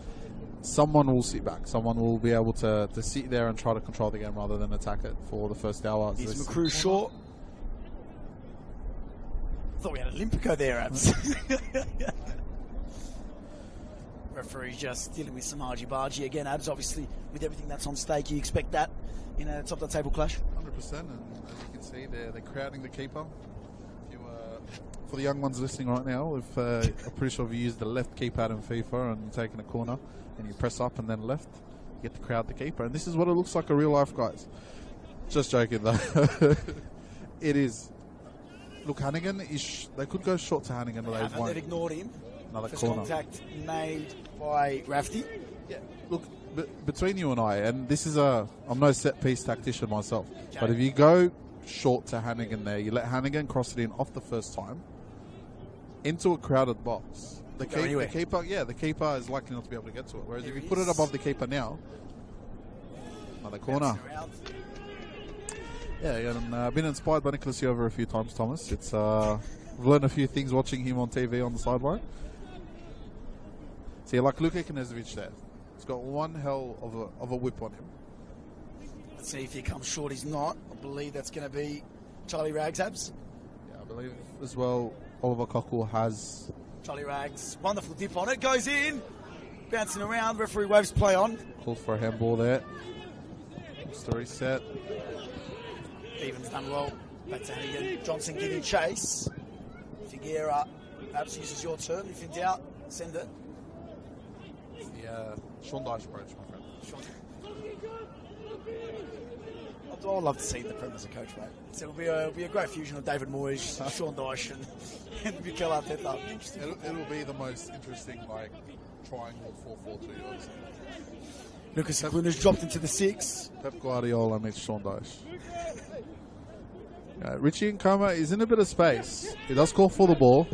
someone will sit back. Someone will be able to sit there and try to control the game rather than attack it for the first hour. Here's McCrew short. I thought we had Olympico there, Abs. Referee just dealing with some argy-bargy again, Abs. Obviously, with everything that's on stake, you expect that in a top-of-the-table clash. 100%, and as you can see, they're crowding the keeper. For the young ones listening right now, I'm pretty sure if you use the left keypad in FIFA and you're taking a corner and you press up and then left, you get to crowd the keeper. And this is what it looks like in real life, guys. Just joking, though. It is. Look, Hannigan, they could go short to Hannigan, but they've ignored him. Another First corner. Contact made by Rafty. Yeah, look, between you and I, and this is I'm no set-piece tactician myself, okay, but if you go short to Hannigan there, you let Hannigan cross it in off the first time into a crowded box. The keeper is likely not to be able to get to it. Whereas if you put it above the keeper now, another corner. Yeah, and I've been inspired by Nicholas Yova a few times, Thomas. It's we've learned a few things watching him on TV on the sideline. See, like Luka Knezovic there. He's got one hell of a whip on him. Let's see if he comes short. He's not. I believe that's going to be Charlie Rags, Abs. Yeah, I believe as well Oliver Cockle has... Charlie Rags, wonderful dip on it. Goes in. Bouncing around. Referee waves play on. Calls for a handball there. Wants to reset. Evans done well. Back to Hannigan. Johnson giving chase. Figuera, Abs uses your turn. If in doubt, send it. Yeah, Sean Dyche approach, my friend. I'd love to see the Prem as a coach, mate. So it'll be a great fusion of David Moyes, Sean Dyche, and Mikel Arteta. It'll be the most interesting, like, triangle 4-4-2. Lucas Cluna's dropped into the 6. Pep Guardiola meets Sean Dyche. Richie Nkoma is in a bit of space. He does call for the ball.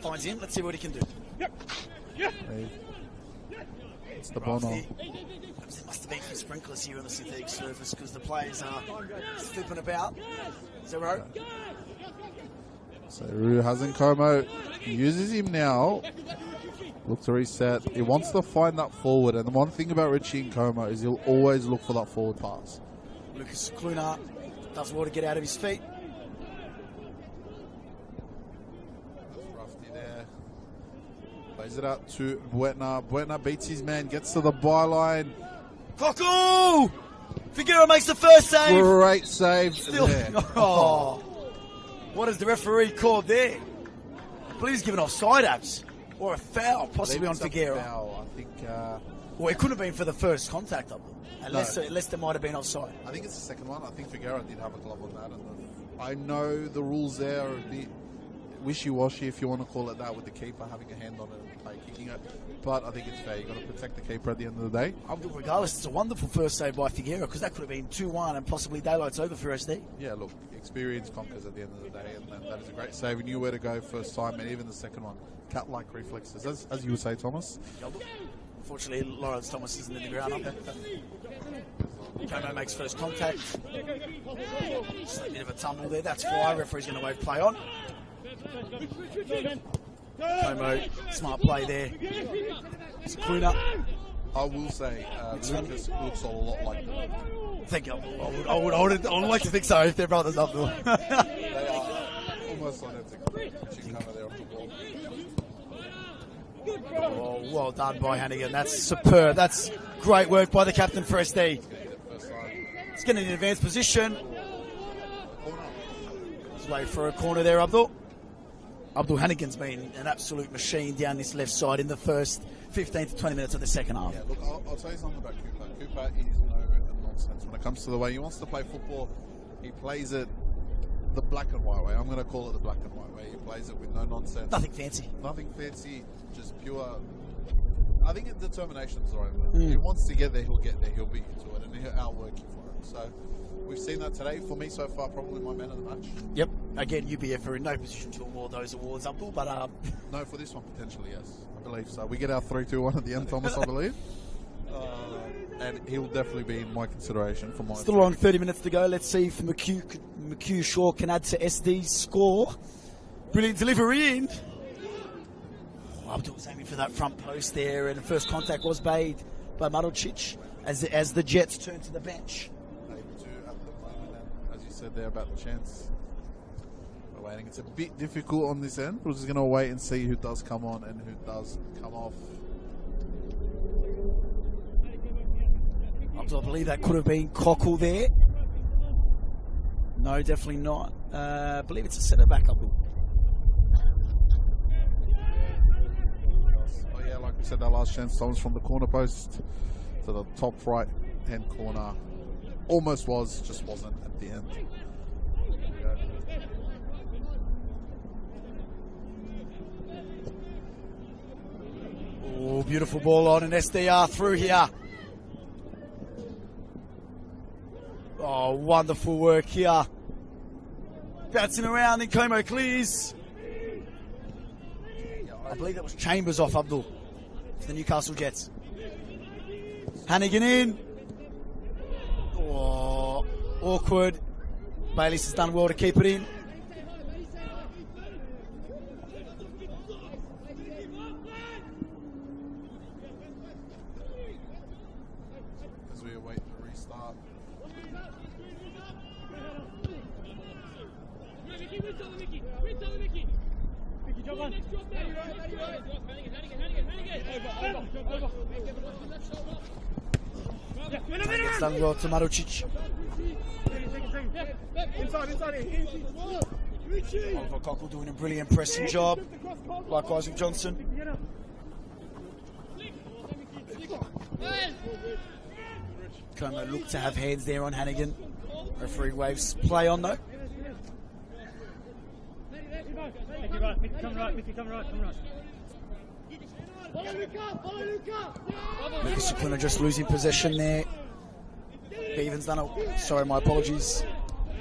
Finds him. Let's see what he can do. It's the Bono. It must have been some sprinklers here on the synthetic surface because the players are flipping about. Zero. So Rue has Nkoma. He uses him now. Look to reset. He wants to find that forward. And the one thing about Richie Nkoma is he'll always look for that forward pass. Lucas Cluna does well to get out of his feet. That's Rafty there. Plays it out to Buetna. Buetna beats his man, gets to the byline. Cockle! Figueroa makes the first save. Great save. Still. There. Oh. What has the referee called there? I believe he's given offside, Abs. Or a foul, possibly on Figueroa. Foul, I think. Well, it couldn't have been for the first contact of them. Unless there might have been offside. I think it's the second one. I think Figueroa did have a glove on that. And I know the rules there are a bit wishy-washy, if you want to call it that, with the keeper having a hand on it and the player kicking it. But I think it's fair. You've got to protect the keeper at the end of the day. Regardless, it's a wonderful first save by Figueroa because that could have been 2-1 and possibly daylight's over for SD. Yeah, look, experience conquers at the end of the day, and that is a great save. He knew where to go first time, and even the second one. Cat-like reflexes, as you would say, Thomas. Unfortunately, Lawrence Thomas isn't in the ground up there. Como makes first contact. Just a bit of a tumble there. That's why referee's going to wave play on. Como, smart play there. It's a clean up. I will say, Lucas looks a lot like them. Thank you. I would like to think so if they're brothers up there. They are almost identical. Como there off the ball. Oh, well done by Hannigan. That's superb. That's great work by the captain for SD. It's getting in advanced position. Let's wait for a corner there, Abdul. Abdul Hannigan's been an absolute machine down this left side in the first 15 to 20 minutes of the second half. Yeah, look, I'll tell you something about Cooper. Cooper is no nonsense when it comes to the way he wants to play football. He plays it the black and white way. I'm going to call it the black and white way. He plays it with no nonsense. Nothing fancy. Nothing fancy, just pure. I think determination is the right word. If he wants to get there, he'll get there. He'll be into it, and he'll outwork you for it. So we've seen that today. For me, so far, probably my man of the match. Yep. Again, UBF are in no position to award those awards, Abdul, but no, for this one potentially, yes, I believe so. We get our 3-2-1 at the end, Thomas, I believe, and he'll definitely be in my consideration for my. Still on 30 minutes to go. Let's see if McHugh Shaw can add to SD's score. Brilliant delivery in. Abdul was aiming for that front post there, and the first contact was made by Marucic as the Jets turn to the bench. They do at the moment, and as you said there about the chance, we're waiting. It's a bit difficult on this end. We're just going to wait and see who does come on and who does come off. Abdul, I believe that could have been Cockle there. No, definitely not. I believe it's a centre back, Abdul. Like we said, our last chance, Thomas, from the corner post to the top right hand corner. Almost was, just wasn't at the end. Oh, beautiful ball on an SDR through here. Oh, wonderful work here. Bouncing around, and Como clears. I believe that was Chambers off Abdul for the Newcastle Jets. Hannigan in. Oh, awkward. Bayliss has done well to keep it in. As we await the restart. Gets done well to Marucic. Oliver Cockle doing a brilliant pressing job. Likewise with Johnson. Como look to have hands there on Hannigan. Referee waves play on though. Lucas Sakuna just losing possession there. Bevan's done a... Sorry, my apologies.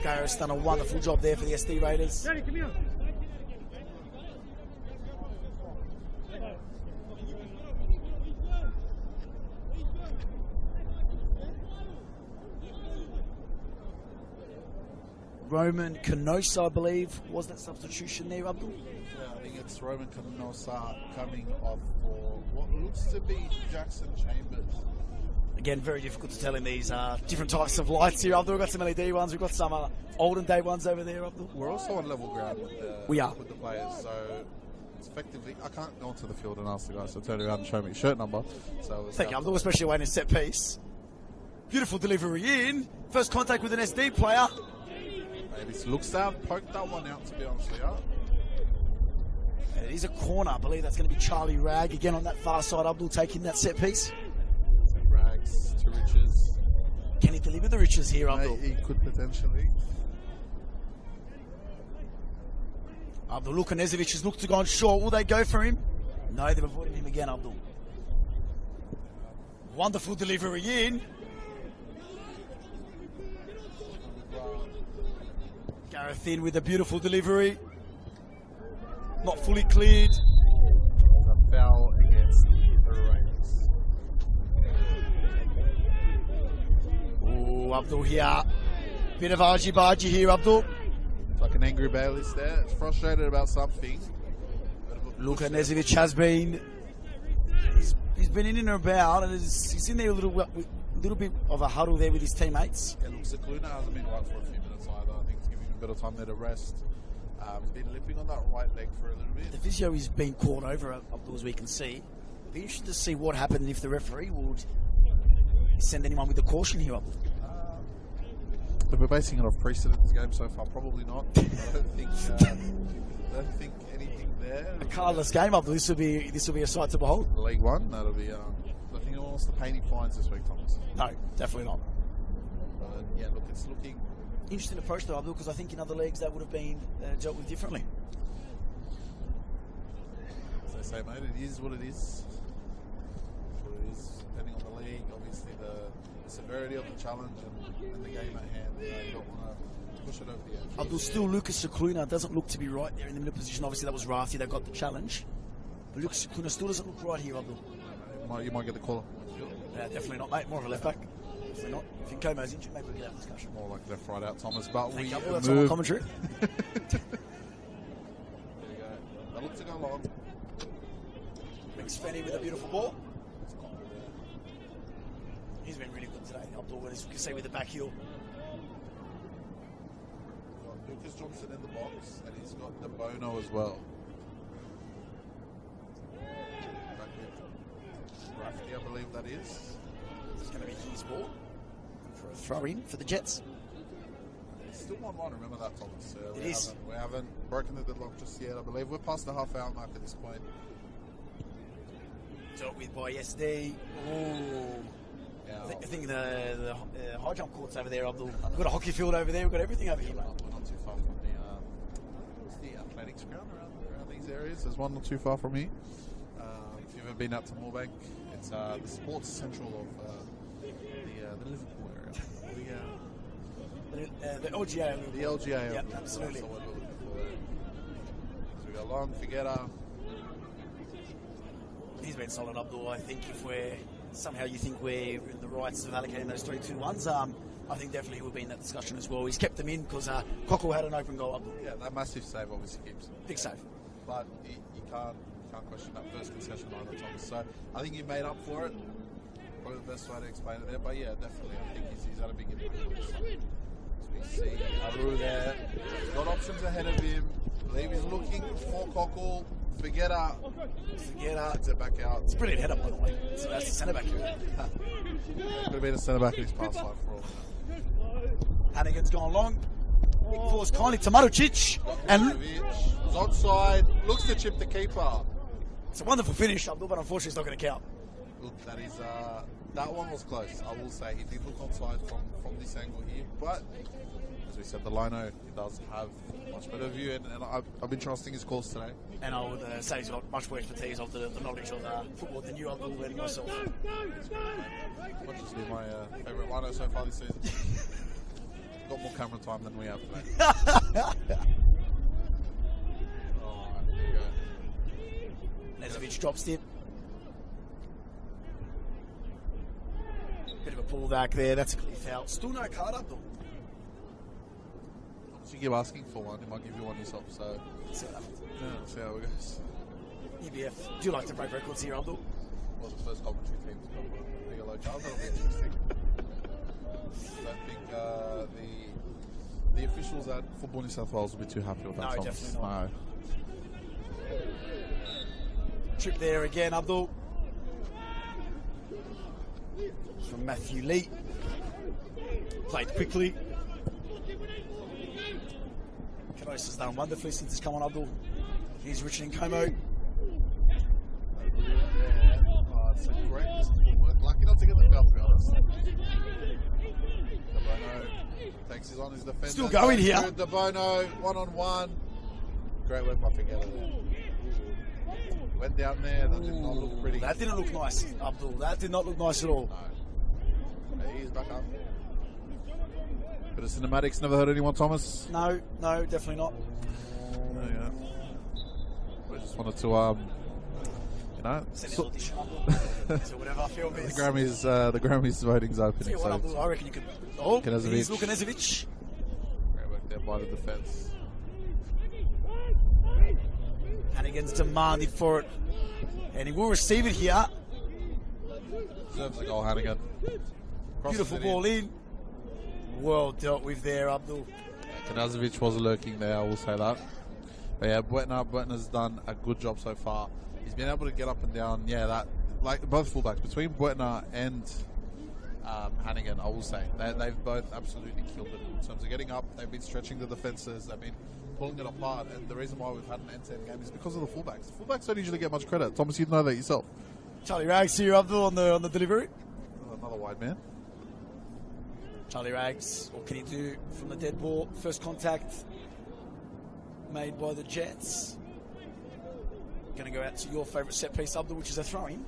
Gareth's done a wonderful job there for the SD Raiders. Roman Canosa, I believe, was that substitution there, Abdul? Yeah, I think it's Roman Canosa coming off for what looks to be Jackson Chambers. Again, very difficult to tell in these different types of lights here, Abdul. We've got some LED ones, we've got some olden day ones over there, Abdul. We're also on level ground with the players, so it's effectively, I can't go onto the field and ask the guys to turn around and show me shirt number. So thank you, Abdul, especially when it's set piece. Beautiful delivery in. First contact with an SD player. Maybe looks to have poked that one out, to be honest with you. And it is a corner. I believe that's going to be Charlie Ragg again on that far side. Abdul taking that set piece. So Rags to Riches. Can he deliver the Riches here, Abdul? He could potentially. Abdul Lukanezovic has looked to go on short. Will they go for him? No, they've avoided him again, Abdul. Wonderful delivery in. Gareth in with a beautiful delivery. Not fully cleared. A foul against the Raiders. Oh, Abdul here. Bit of argy-bargy here, Abdul. It's like an angry Bayliss there. It's frustrated about something. Luka Nezovic has been... He's been in and about, and he's in there a little bit of a huddle there with his teammates. Yeah, look, Cicluna hasn't been right for a few minutes either. I think it's giving him a bit of time there to rest. He's been limping on that right leg for a little bit. The physio is being caught over, Abdul, as we can see. Be interested to see what happened if the referee would send anyone with a caution here, Abdul. If we're basing it off precedent this game so far, probably not. I don't think anything A cardless game up. This will be a sight to behold. League One, that'll be. I think anyone wants to pay any fines this week, Thomas. No, definitely not. Yeah, look, it's looking interesting approach though, Abdul, because I think in other leagues that would have been dealt with differently. As they say, mate, it is what it is. What it is, depending on the league, obviously the severity of the challenge and the game at hand. You don't want to push it over the edge. Abdul, still Lucas Cicluna doesn't look to be right there in the middle position. Obviously, that was Rafty that got the challenge. But Lucas Cicluna still doesn't look right here, Abdul. You might get the call. Yeah, definitely not, mate. More of a left back. Definitely not. If Nkomo's injured, maybe we'll get that discussion. More like left right out, Thomas. But we that's move. on commentary. There you go. That looks to go long. Brings Fenny with a beautiful ball. He's been really good today, Abdul, as you can see with the back heel. Lucas Johnson in the box, and he's got the Bono as well. Back with Rafty, I believe that is. It's going to be his ball for a throw-in for the Jets. It's still 1-1, remember that, Thomas. We haven't broken the deadlock just yet, I believe. We're past the half-hour mark at this point. Dealt with by SD. Ooh. Yeah. I think the high jump court's over there, Abdul. We've got a hockey field over there. We've got everything over here, mate. We're not too far from the athletics ground around these areas. There's one not too far from here. If you've ever been out to Moorebank, it's the sports central of the Liverpool area. The LGA. The LGA. Yeah, absolutely. That's what we're looking for there. So we got Long, Figuera. He's been solid, Abdul. I think if you think we're in the rights of allocating those 3-2-1s, I think definitely we'll be in that discussion as well. He's kept them in because Cockle had an open goal, Abdul. Yeah, that massive save obviously keeps him. Big save. But you can't question that first concession either, Thomas. So I think you made up for it. Probably the best way to explain it there. But yeah, definitely. I think he's had a big impact. As we see Aru there. He's got options ahead of him. I believe he's looking for Cockle. Figuera gets it back out. It's a brilliant header, by the way. So that's the centre back here. Could have been a centre back in his past life for all. Hannigan's gone long. Big force kindly to Marucic. And was onside. Looks to chip the keeper. It's a wonderful finish, Abdul, but unfortunately it's not going to count. Look, that one was close, I will say. He did look onside from this angle here, but as we said, the lino does have much better view, and I've been trusting his calls today. And I would say he's got much more expertise of the knowledge of football than you, Abdul, learning myself. Might just be my favourite lino so far this season. Got more camera time than we have today. Alright, there we go. Nezovic drops it. Bit of a pull back there. That's a clear foul. Still no card, Abdul. You keep asking for one, he might give you one yourself. So see how it goes. EBF, do you like to break records here, Abdul? Well, the first commentary team's got a yellow card. That'll be interesting. I don't think the officials at Football New South Wales will be too happy with that. No, definitely not. No. Trip there again, Abdul. From Matthew Lee. Played quickly. Kados has done wonderfully since he's come on, Abdul. Here's Richard Nkomo. It's a great discipline work. Lucky not to get the foul, to be honest. De Bono takes his on his defender. Still going here. De Bono, one-on-one. Great work by Figuera there. Went down there. That did not look pretty. That didn't look nice, Abdul. That did not look nice at all. No. He's back up. Bit of cinematics. Never heard anyone, Thomas? No, definitely not. There you go. We just wanted to, so whatever film is. The Grammys voting's opening. So I reckon you could. Oh, Knezovic. He's looking Newcastle. Great work there by the defence. Hannigan's demanding for it, and he will receive it here. Deserves a goal, Hannigan. Beautiful ball in. Well dealt with there, Abdul. Knezovic was lurking there, I will say that. But yeah, Buetna's done a good job so far. He's been able to get up and down. Yeah, that like both fullbacks between Buetna and Hannigan, I will say they've both absolutely killed it in terms of getting up. They've been stretching the defences. They've been pulling it apart. And the reason why we've had an end-to-end game is because of the fullbacks. Fullbacks don't usually get much credit. Thomas, you know that yourself. Charlie Rags here, Abdul, on the delivery. Another wide man. Charlie Rags, what can he do from the dead ball? First contact made by the Jets. Going to go out to your favourite set piece, Abdul, which is a throw-in.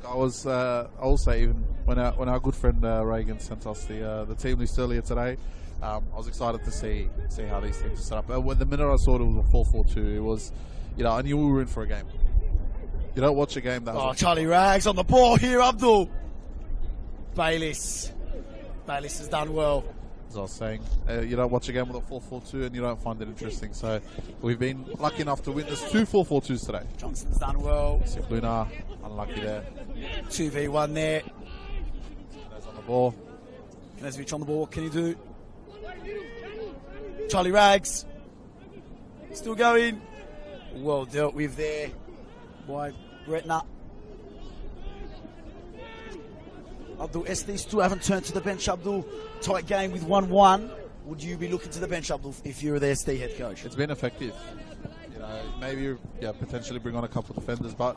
I will say, even when our good friend Reagan sent us the team list earlier today, I was excited to see how these teams are set up. When the minute I saw it was a 4-4-2, it was, I knew we were in for a game. You don't watch a game that. Oh, Charlie Rags on the ball here, Abdul. Bayliss has done well. As I was saying, you don't watch a game with a 4-4-2 and you don't find it interesting. So we've been lucky enough to witness 2 4-4-2s today. Johnson's done well. Luna, unlucky there. 2v1 there. There's on the ball. Knezvich on the ball. What can he do? Charlie Rags. Still going. Well dealt with there by Gretna. Abdul, SD still haven't turned to the bench, Abdul. Tight game with 1-1. Would you be looking to the bench, Abdul, if you were the SD head coach? It's been effective. Maybe potentially bring on a couple of defenders, but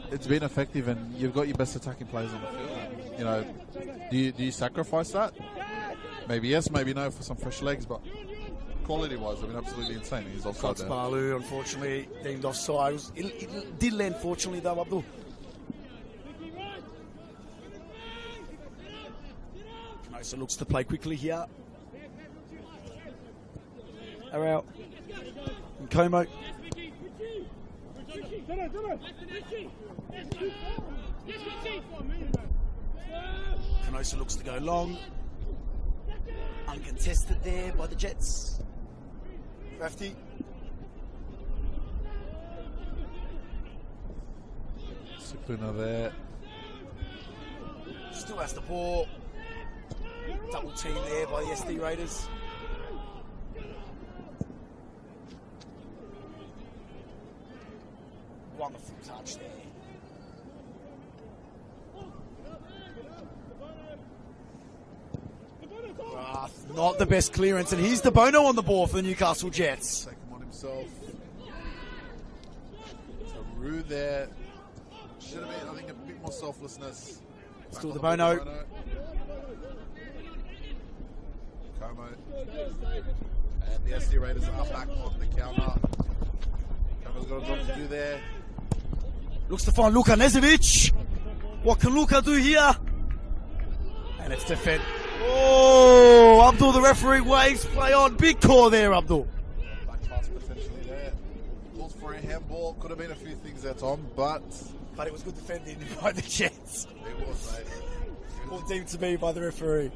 it's been effective, and you've got your best attacking players on the field. Do you sacrifice that? Maybe yes, maybe no for some fresh legs, but quality-wise, they've been absolutely insane. He's offside there. Balu, unfortunately, deemed offside. It did land, fortunately, though, Abdul. So looks to play quickly here. Arau and Como. Canosa looks to go long. Uncontested there by the Jets. Crafty. Sipuna there. Still has the ball. Double team there by the SD Raiders. Wonderful touch there. Not the best clearance, and here's the Bono on the ball for the Newcastle Jets. Take him on himself. So rude there. Should have been, I think, a bit more selflessness. Still the Bono. Como. And the SD Raiders are back on the counter. Como's got a job to do there. Looks to find Luka Knezvich. What can Luka do here? And it's defend. Oh, Abdul, the referee waves play on. Big call there, Abdul. Back pass potentially there. Calls for a handball. Could have been a few things there, Tom, but it was good defending by the Jets. It was, mate. All deemed to be by the referee.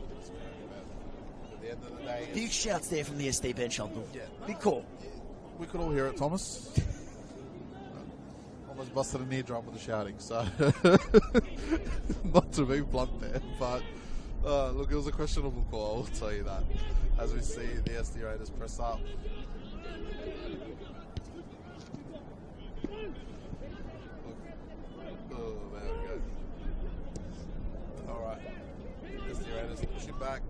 At the end of the day, big shouts there from the SD bench, Abdul. Yeah. Big call. We could all hear it, Thomas. Almost busted an eardrum with the shouting, so not to be blunt there, but look, it was a questionable call, I will tell you that. As we see the SD Raiders press up. Oh, there we go. Alright. SD Raiders pushing back.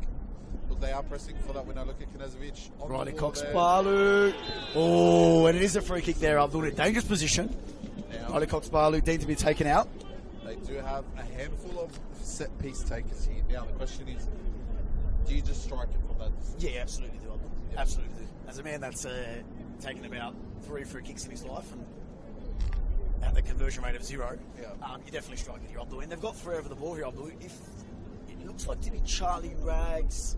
Look, they are pressing for that winner. Look at Knezvich. Riley Cox Balu. Oh, and it is a free kick there, Abdul. In a dangerous position. Riley Cox Balu deemed to be taken out. They do have a handful of set piece takers here. Now, the question is, do you just strike it from that distance? Yeah, absolutely do, Abdul. Yeah. Absolutely do. As a man that's taken about 3 free kicks in his life and at the conversion rate of 0, you definitely strike it here, Abdul. And they've got 3 over the ball here, Abdul. If it looks like to be Charlie Rags.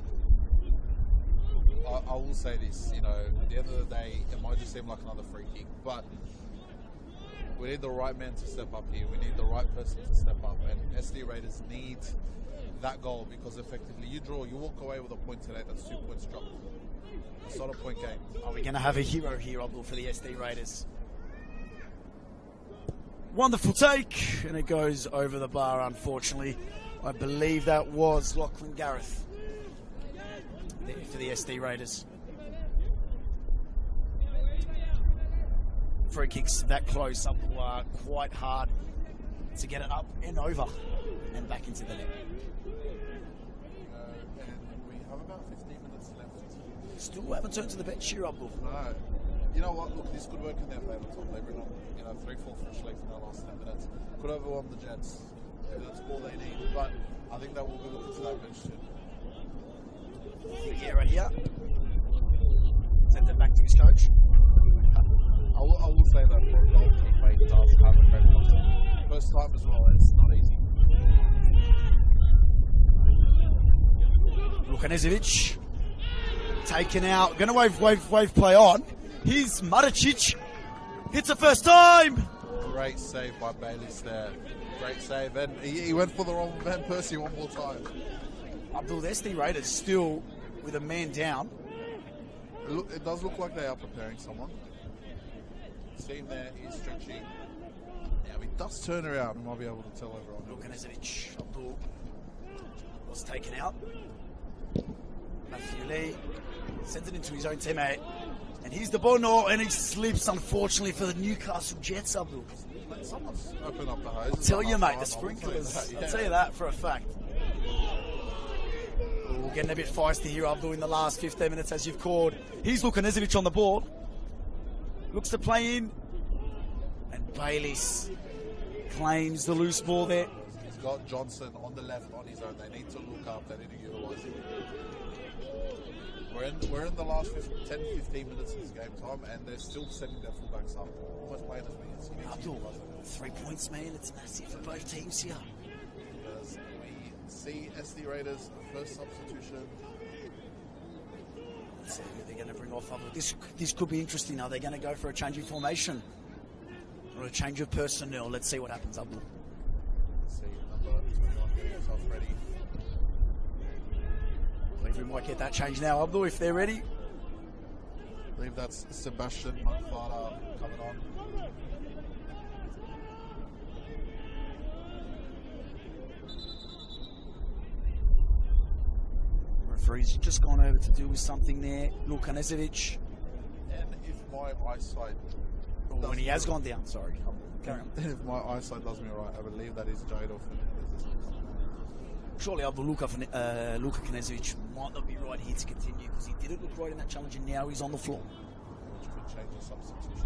I will say this, at the end of the day, it might just seem like another free kick, but we need the right man to step up here. We need the right person to step up, and SD Raiders need that goal, because effectively you walk away with a point today, that's 2 points dropped. It's not a point game. Are we going to have a hero here, Abdul, for the SD Raiders? Wonderful take, and it goes over the bar, unfortunately. I believe that was Lachlan Gareth there for the SD Raiders. Free kicks that close up are quite hard to get it up and over and back into the net. And we have about 15 minutes left. Still haven't turned to the bench here, Abdul. No. You know what? Look, this could work in their favour, Tom. They bring on, 3-4 fresh legs in the last 10 minutes. Could overwhelm the Jets. Maybe that's all they need. But I think that will be looking to that bench too. Figueroa here. Sends it back to his coach. I will say that for a goal teammate does have a great concept. First time as well, it's not easy. Lukanicevic taken out. Going to wave play on. Here's Maricic. Hits the first time. Great save by Bayliss there. Great save. And he went for the wrong Van Persie one more time. Abdul, the SD Raiders still with a man down. It does look like they are preparing someone. Steam there is stretching. Now he does turn around. We might be able to tell everyone. Lukanicevic, Abdul was taken out. Matthew Lee sends it into his own teammate. And here's the Bono, and he slips, unfortunately, for the Newcastle Jets, Abdul. Someone's opened up the hose. I'll tell you, mate, the sprinklers. I'll tell you that for a fact. Ooh, getting a bit feisty here, Abdul, in the last 15 minutes, as you've called. Here's Lukanicevic on the board. Looks to play in. And Bayliss claims the loose ball there. He's got Johnson on the left on his own. They need to look up. They need to utilise him. We're in the last 10-15 minutes of this game, Tom, and they're still setting their fullbacks up. Almost playing as we can see. Abdul, 3 points, man. It's massive for both teams here. As we see SD Raiders, first substitution. Let's see who they're going to bring off. This could be interesting. Are they going to go for a change in formation? Or a change of personnel? Let's see what happens, Abdul. Let's see, number 21 getting himself ready. I believe we might get that change now, Abdul, if they're ready. I believe that's Sebastian Manfada coming on. Referee's just gone over to deal with something there. Lukanicevic. And if my eyesight... when he has gone down, sorry. Carry on. If my eyesight does me right, I believe that is Jadel Fernandez. Surely Abdul Lukanicevic might not be right here to continue because he didn't look right in that challenge and now he's on the floor. Which could change the substitution.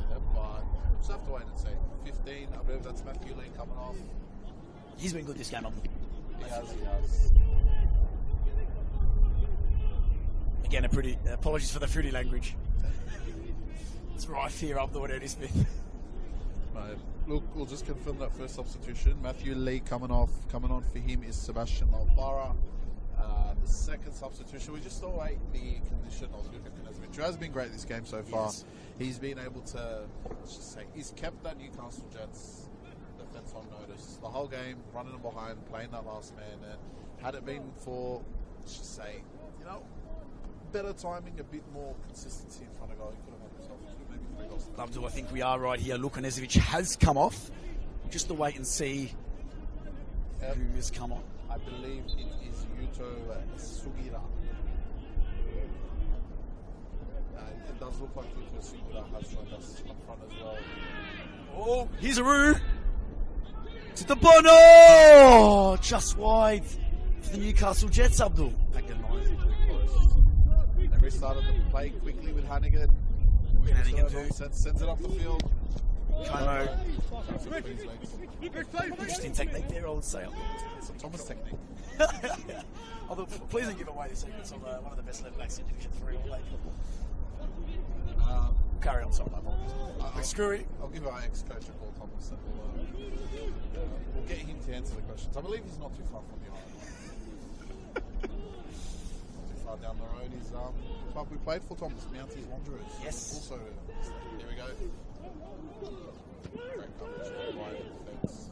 But we'll just have to wait and see. 15, I believe that's Matthew Lee coming off. He's been good this game, Abdul. He has. Again, apologies for the fruity language. It's rife here, Abdul and Eddie Smith. Mate, look, we'll just confirm that first substitution. Matthew Lee coming on for him is Sebastian Malfara. The second substitution, we just await the condition of Luka Knezovic, who has been great this game so far. Yes. He's been able to, let's just say, he's kept that Newcastle Jets defense on notice. The whole game, running them behind, playing that last man, and had it been for, let's just say, better timing, a bit more consistency in front of goal, he could have had himself maybe 3 goals. Abdul, I think we are right here. Lukanicevic has come off. Just to wait and see who has come on. I believe it is Yuto Sugira. It does look like Yuto Sugira has joined us up front as well. Oh, here's Aru. To the Bono! Just wide for the Newcastle Jets, Abdul. Agonizing pretty close. They restarted the play quickly with Hannigan. Sends it up the field. Kimo. Interesting technique there, I would say. It's a Thomas technique. Although, please don't give away the secrets of one of the best left backs in Division 3 all day football. Carry on, sorry, my apologies. Screw it. I'll give our ex-coach a call, Thomas, and we'll get him to answer the questions. I believe he's not too far from you. Not too far down the road. He's club we played for, Thomas, Mounties Wanderers. Yes. Also, here we go. Great coverage, wide defence.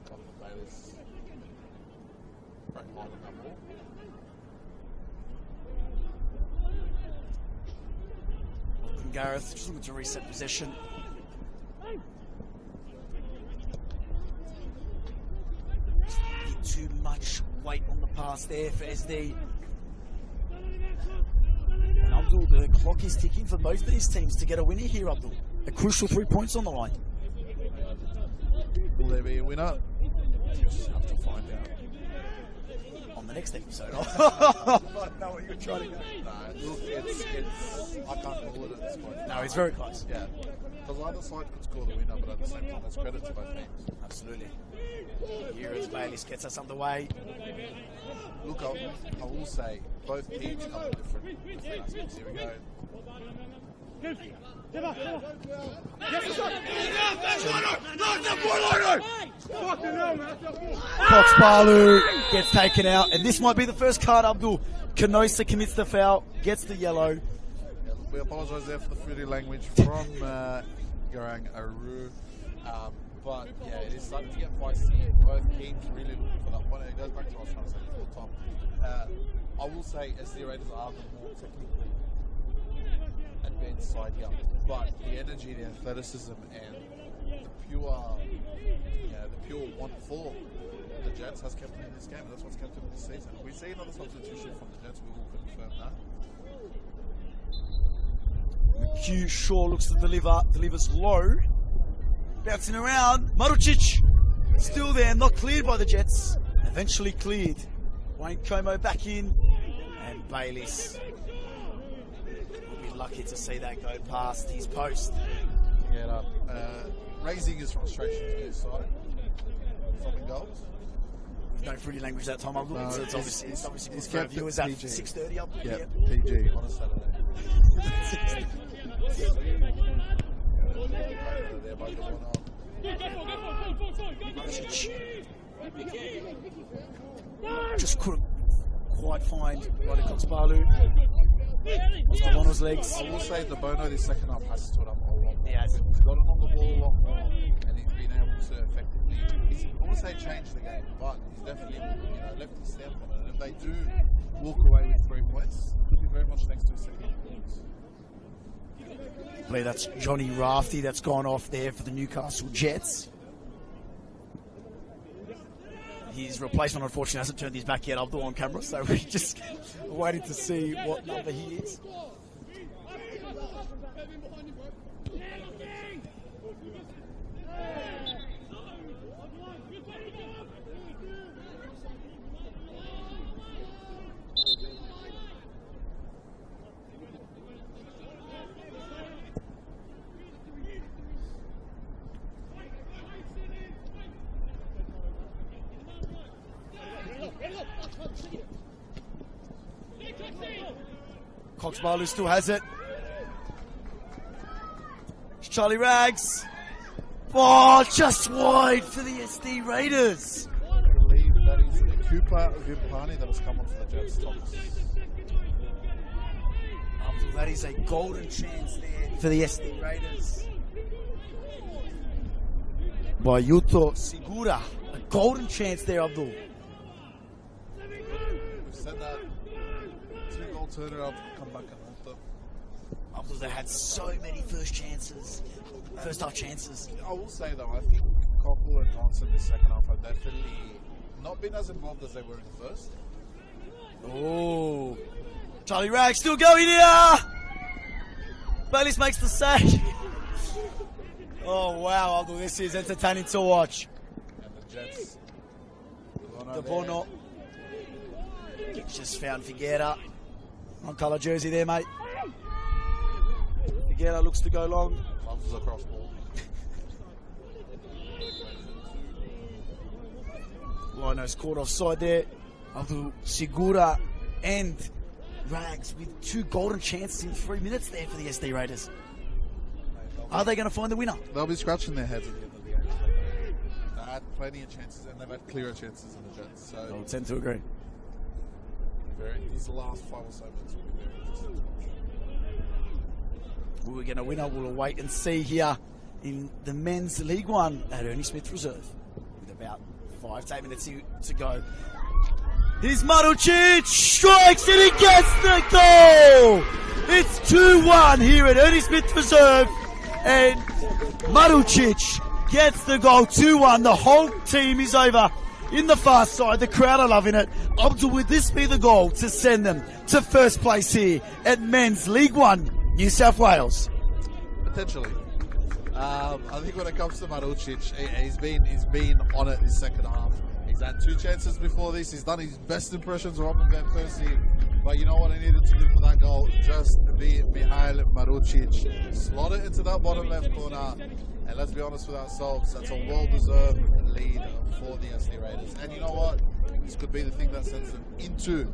Top of Bayliss. Great line on that ball. From Gareth, just looking to reset possession. Too much weight on the pass there for SD. And Abdul, the clock is ticking for both these teams to get a winner here, Abdul. A crucial 3 points on the line. Will there be a winner? You just have to find out. On the next episode. I don't know what you're trying to go. No, look, I can't call it at this point. No, it's very close. Yeah. Because either side could score the winner, but at the same time, it's credit to both teams. Absolutely. Here as Bayliss gets us underway. Look, I will say, both teams come in different aspects. Here we go. Cox Balu gets taken out, and this might be the first card. Abdul Kanosa commits the foul, gets the yellow. Yeah, we apologise there for the fruity language from Garang Aru. But yeah, it is starting to get feisty. Both teams really looking for that point. It goes back to what I was trying to say before, Tom. I will say SD Raiders are the more technically advanced side here, but the energy, the athleticism, and the pure want for the Jets has kept them in this game, and that's what's kept them in this season. If we see another substitution from the Jets, we will confirm that. McHugh Shaw looks to delivers low. Bouncing around, Marucic still there, not cleared by the Jets. Eventually cleared. Wayne Como back in, and Bayliss will be lucky to see that go past his post. Get up. Raising his frustration to his side. Stopping goals. No fruity language that time. I'm looking, so it's obviously good for our viewers at 6:30 up yeah, here. PG on a Saturday. Just couldn't quite find Roddy Cox Balu. On his legs. I will say the Bono this second half has stood up a lot more. He has. He's got it on the ball a lot more, and he's been able to effectively, I won't say change the game, but he's definitely left his stamp on it. And if they do walk away with 3 points, it could be very much thanks to his second half performance. I believe that's Johnny Rafty that's gone off there for the Newcastle Jets. His replacement, unfortunately, hasn't turned his back yet. Abdul on camera, so we're just waiting to see what number he is. Cox Balu still has it. It's Charlie Rags. Oh, just wide for the SD Raiders. I believe that is the Cooper Vimpani that has come on for the Jets. Thomas. That is a golden chance there for the SD Raiders. By Yuto Sigura. A golden chance there, Abdul. We've said that 2-goal turnaround come back and haunt them. Abdul, they had so many first half chances. I will say though, I think Cockle and Johnson this second half have definitely not been as involved as they were in the first. Oh, Charlie Ragg still going here. Bayliss makes the save. Oh wow, Abdul, this is entertaining to watch. And the Jets. The Bono. Just found Figuera. On colour jersey there, mate. Figuera looks to go long. Loves across ball. Lino's caught offside there. Abdul Sigura and Rags with 2 golden chances in 3 minutes there for the SD Raiders. Are they going to find the winner? They'll be scratching their heads at the end of the game. They had plenty of chances, and they've had clearer chances than the Jets. So I would tend to agree. These last 5 or so minutes will be very interesting to watch. We're going to winner. We'll wait and see here in the Men's League One at Ernie Smith Reserve with about 5 to 8 minutes to go. Here's Marucic, strikes and he gets the goal! It's 2-1 here at Ernie Smith Reserve, and Marucic gets the goal, 2-1. The whole team is over in the far side. The crowd are loving it. Abdul, would this be the goal to send them to first place here at Men's League One, New South Wales? Potentially. I think when it comes to Marucic, he's been on it this second half. He's He's had 2 chances before this. He's done his best impressions of Robin Van Persie. But you know what he needed to do for that goal? Just be Mihail Marucic. Slot it into that bottom left corner. And let's be honest with ourselves, that's a well-deserved lead for the SD Raiders. And you know what? This could be the thing that sends them into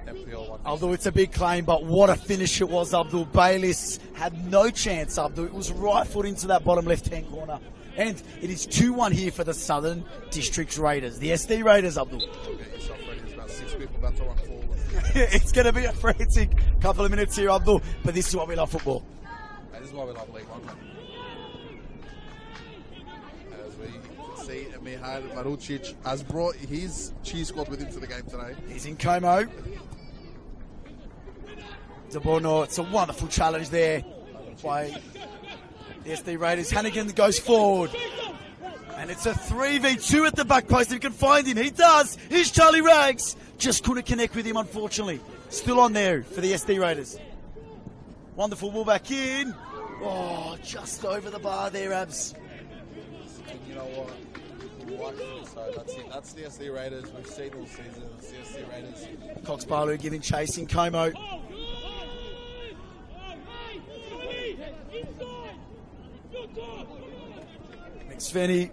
FPL 1. Abdul, it's a big claim, but what a finish it was, Abdul. Bayliss had no chance, Abdul. It was right foot into that bottom left-hand corner. And it is 2-1 here for the Southern District Raiders. The SD Raiders, Abdul. Get yourself ready. There's about 6 people about to run forward. It's going to be a frantic couple of minutes here, Abdul. But this is what we love football. And this is why we love League 1. As we can see, Mihail Marucic has brought his cheese squad with him to the game today. He's in Como. De Bono, it's a wonderful challenge there by the SD Raiders. Hannigan goes forward. And it's a 3v2 at the back post. If he can find him, he does. Here's Charlie Rags. Just couldn't connect with him, unfortunately. Still on there for the SD Raiders. Wonderful ball back in. Oh, just over the bar there, Abs. You know what? So that's it. That's the SD Raiders. We've seen all season. It's the SD Raiders. Cox Barlow giving chase in Como. McSvenny.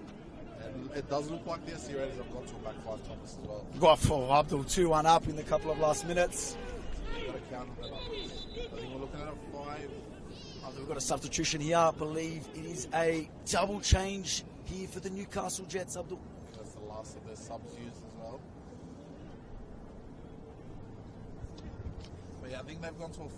It does look like the SD Raiders have gone to a back 5 Thomas as well. Got for Abdul 2-1 up in the couple of last minutes. Got to count on them. I think we're looking at a 5. We've got a substitution here. I believe it is a double change here for the Newcastle Jets, Abdul. That's the last of their subs used as well. But yeah, I think they've gone to a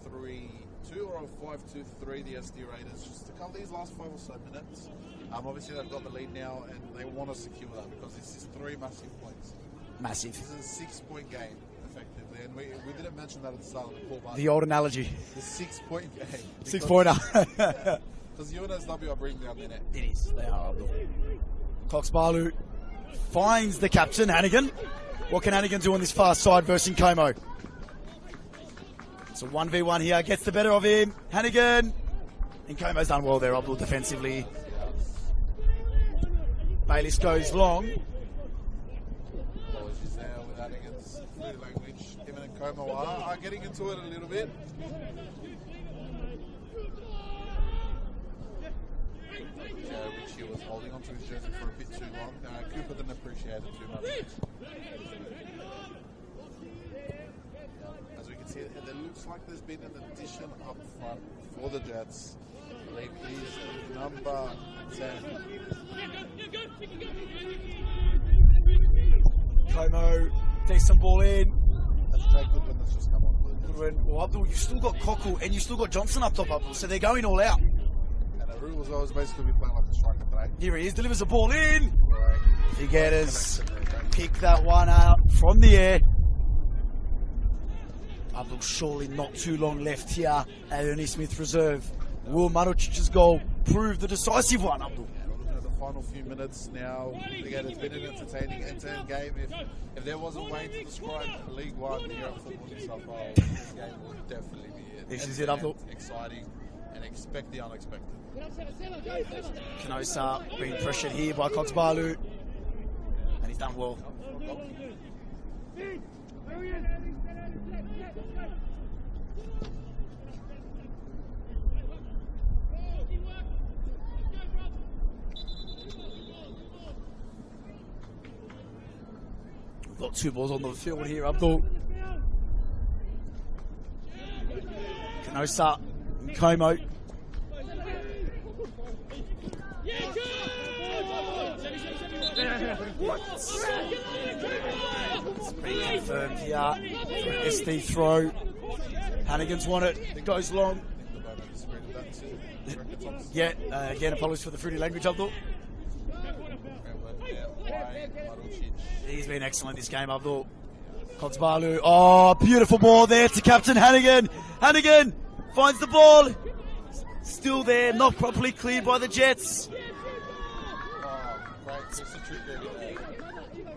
5-3-2 or a 5-2-3, the SD Raiders, just to cover these last 5 or so minutes. Obviously, they've got the lead now, and they want to secure that because this is 3 massive points. Massive. This is a 6-point game, effectively, and we didn't mention that at the start of the call, but the old analogy. The 6-point game. 6-pointer. Because UNSW are bringing down their net. It is. They are, Abdul. Cox Barlow finds the captain, Hannigan. What can Hannigan do on this far side versus Como? It's a 1v1 here. Gets the better of him. Hannigan. And Como's done well there, Abdul, defensively. Bayliss goes long. Apologies there with Hannigan's free language. Him and Como are getting into it a little bit. Richie was holding onto his jersey for a bit too long. Cooper didn't appreciate it too much. As we can see, it looks like there's been an addition up front for the Jets. I believe he's number 10. Como, decent ball in. That's Jake Goodwin that's just come on. Goodwin. Well, Abdul, you've still got Cockle and you've still got Johnson up top, Abdul, so they're going all out. And Aru was always basically playing like a striker today. Here he is, delivers the ball in. Right. Figueres pick that one out from the air. Abdul, surely not too long left here at Ernie Smith Reserve. Will Marucic's goal prove the decisive one, Abdul? Yeah, we're looking at the final few minutes now. Again, it's been an entertaining end-to-end game. If there was a way to describe League One here at Football New South Wales, this game would definitely be it. This is it, Abdul. Exciting, and expect the unexpected. Canosa being pressured here by Cox Barlow, and he's done well. We've got 2 balls on the field here, Abdul. Canosa and Como. It's been confirmed here for an SD throw. Hannigan's won it. It goes long. Yeah, again, apologies for the fruity language, Abdul. He's been excellent this game, Abdul. Cox Barlow. Oh, beautiful ball there to Captain Hannigan. Hannigan finds the ball. Still there, not properly cleared by the Jets.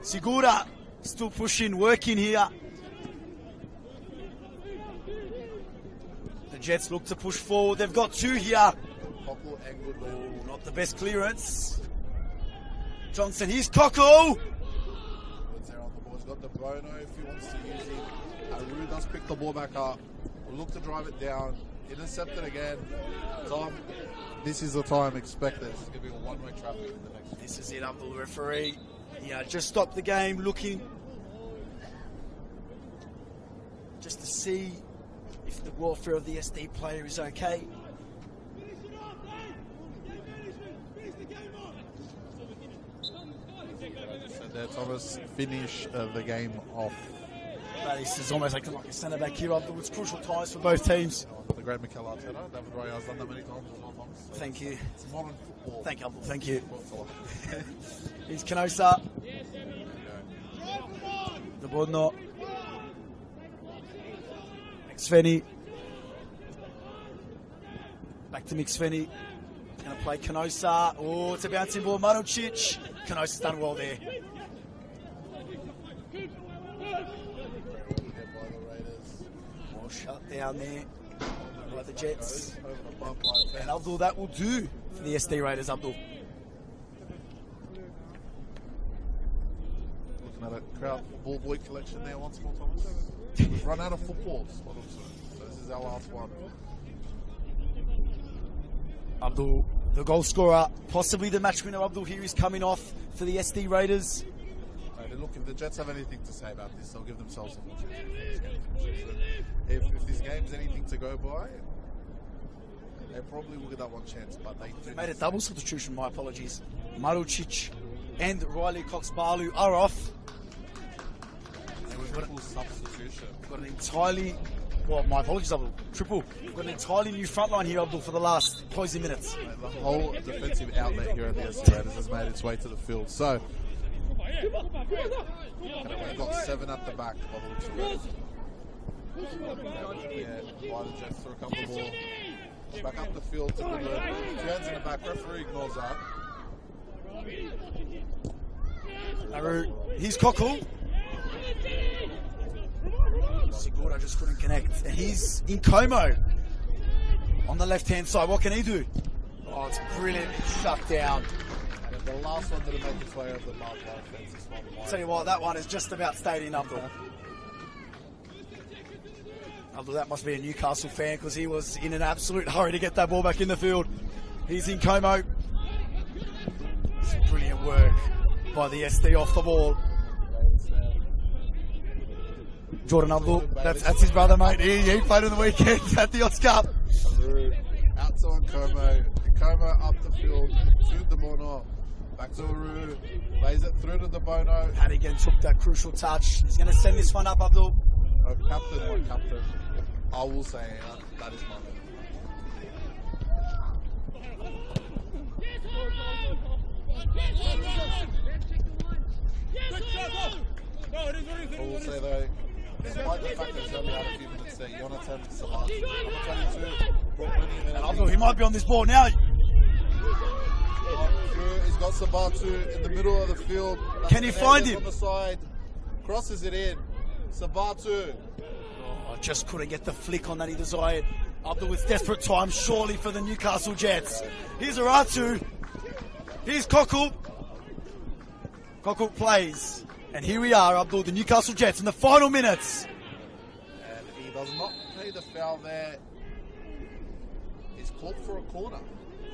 Segura still pushing, working here. The Jets look to push forward. They've got 2 here. Not the best clearance. Johnson, here's Cockle. got the Bono if he wants to use him. Aru does pick the ball back up. We'll look to drive it down. Intercept it again. Tom, this is the time expected. This is going to be a one-way traffic in the next. This is it, Abdul, the referee. Yeah, just stopped the game, looking just to see if the welfare of the SD player is okay. So there, Thomas, finish the game off. This is almost like a centre back here, Abdul. It's crucial times for both teams. The great Mikel Arteta, David Raya has done that many times as well, Thomas. So thank you. It's modern football. Thank you, Abdul. Thank you. Here's Canosa. The Bodno. McSvenny. Back to McSvenny. Going to play Canosa. Oh, it's a bouncing ball. Manucic. Canosa's done well there. Well shut down there by the Jets. And Abdul, that will do for the SD Raiders, Abdul. Looking at a crowd ball boy collection there once more, Thomas. We've run out of footballs. So this is our last one. Abdul, the goal scorer, possibly the match winner, Abdul, here is coming off for the SD Raiders. Look, if the Jets have anything to say about this, they'll give themselves some more chance for this game. If this game's anything to go by, they probably will get that one chance, but they do. Made a double substitution, my apologies. Marucic and Riley Cox-Barlu are off. And we've got a substitution. We've got an entirely, well, my apologies, Abdul, triple. We've got an entirely new front line here, Abdul, for the last closing minutes. The whole defensive outlet here at the SD Raiders has made its way to the field. So, we've got 7 at the back by the looks of it. Yeah, by the Jets to recover the ball. Back up the field to the two hands in the back. Referee ignores that. Aru, he's Cockle. Sigurda just couldn't connect. And he's in Como on the left-hand side. What can he do? Oh, it's brilliant. Shut down. And the last one that'll make its way over the mark line fence is one. I'll tell you what, that one is just about stayed in, Abdul. Abdul, that must be a Newcastle fan because he was in an absolute hurry to get that ball back in the field. He's in Como. It's brilliant work by the SD off the ball. Jordan Abdul, that's his brother, mate. He played on the weekend at the Oscar. Out to Como. Como up the field to the Bono. Back to Aru. Lays it through to the Bono. Hannigan took that crucial touch. He's going to send this one up, Abdul. Captain. I will say that is my man. I will say though, despite the fact that he's only had a few minutes there, Jonathan Savant, number 22, brought winning in. And Abdul, he might be on this ball now. He's got Sabatu in the middle of the field. Can he find him? On the side, crosses it in. Sabatu. Oh, just couldn't get the flick on that he desired. Abdul with desperate time, surely for the Newcastle Jets. Here's Aratu. Here's Cockle. Cockle plays. And here we are, Abdul, the Newcastle Jets in the final minutes. And he does not pay the foul there. He's called for a corner.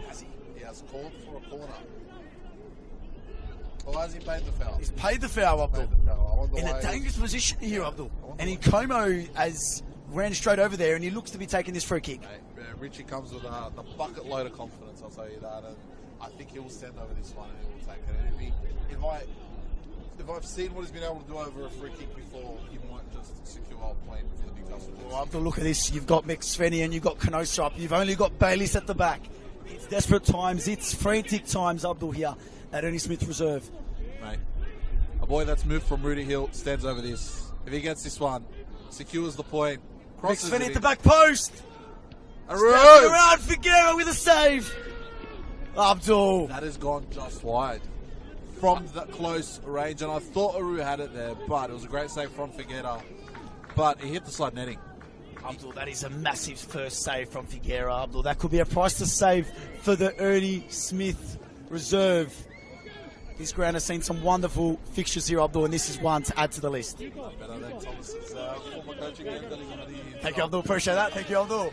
Has he? He has called for a corner. Or has he paid the foul? He's paid the foul, Abdul. In a dangerous position here, Abdul. And in Como has ran straight over there and he looks to be taking this free kick. Mate, Richie comes with a bucket load of confidence, I'll tell you that. And I think he will stand over this one and he will take it. And if I've seen what he's been able to do over a free kick before, he might just secure a point for the Newcastle Jets. Well, Abdul, look at this. You've got McSvenny and you've got Canosa up. You've only got Bayliss at the back. It's desperate times. It's frantic times, Abdul, here at Ernie Smith Reserve. Mate, a boy that's moved from Rudy Hill stands over this. If he gets this one, secures the point. McSvenny at the back post. Around Figueroa with a save. Abdul. That has gone just wide from that close range, and I thought Aru had it there, but it was a great save from Figueroa. But he hit the side netting. Abdul, that is a massive first save from Figueroa, Abdul. That could be a price to save for the Ernie Smith Reserve. This ground has seen some wonderful fixtures here, Abdul, and this is one to add to the list. Better than Thomas's former coaching game that he's already. Thank you, Abdul. Appreciate that. Thank you, Abdul.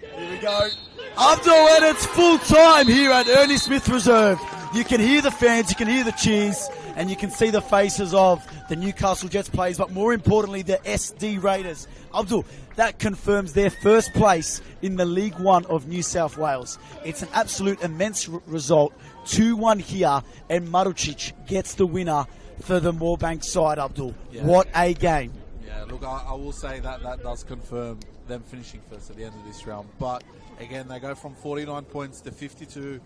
Here we go. Abdul, and it's full time here at Ernie Smith Reserve. You can hear the fans, you can hear the cheers, and you can see the faces of the Newcastle Jets players, but more importantly, the SD Raiders. Abdul, that confirms their first place in the League One of New South Wales. It's an absolute immense result. 2-1 here, and Marucic gets the winner for the Moorebank side, Abdul. Yeah. What a game. Yeah, look, I will say that does confirm them finishing first at the end of this round. But, again, they go from 49 points to 52.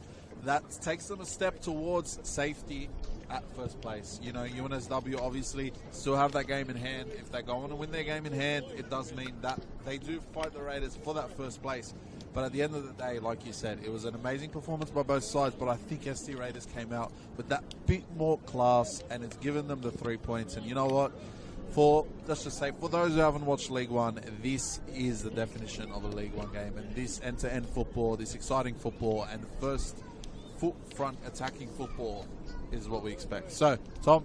That takes them a step towards safety at first place. You know, NSW obviously still have that game in hand. If they go on to win their game in hand, it does mean that they do fight the Raiders for that first place. But at the end of the day, like you said, it was an amazing performance by both sides, but I think SD Raiders came out with that bit more class, and it's given them the 3 points. And you know what? Let's just say, for those who haven't watched League One, this is the definition of a League One game. And this end-to-end football, this exciting football, and first foot front attacking football is what we expect. So, Tom,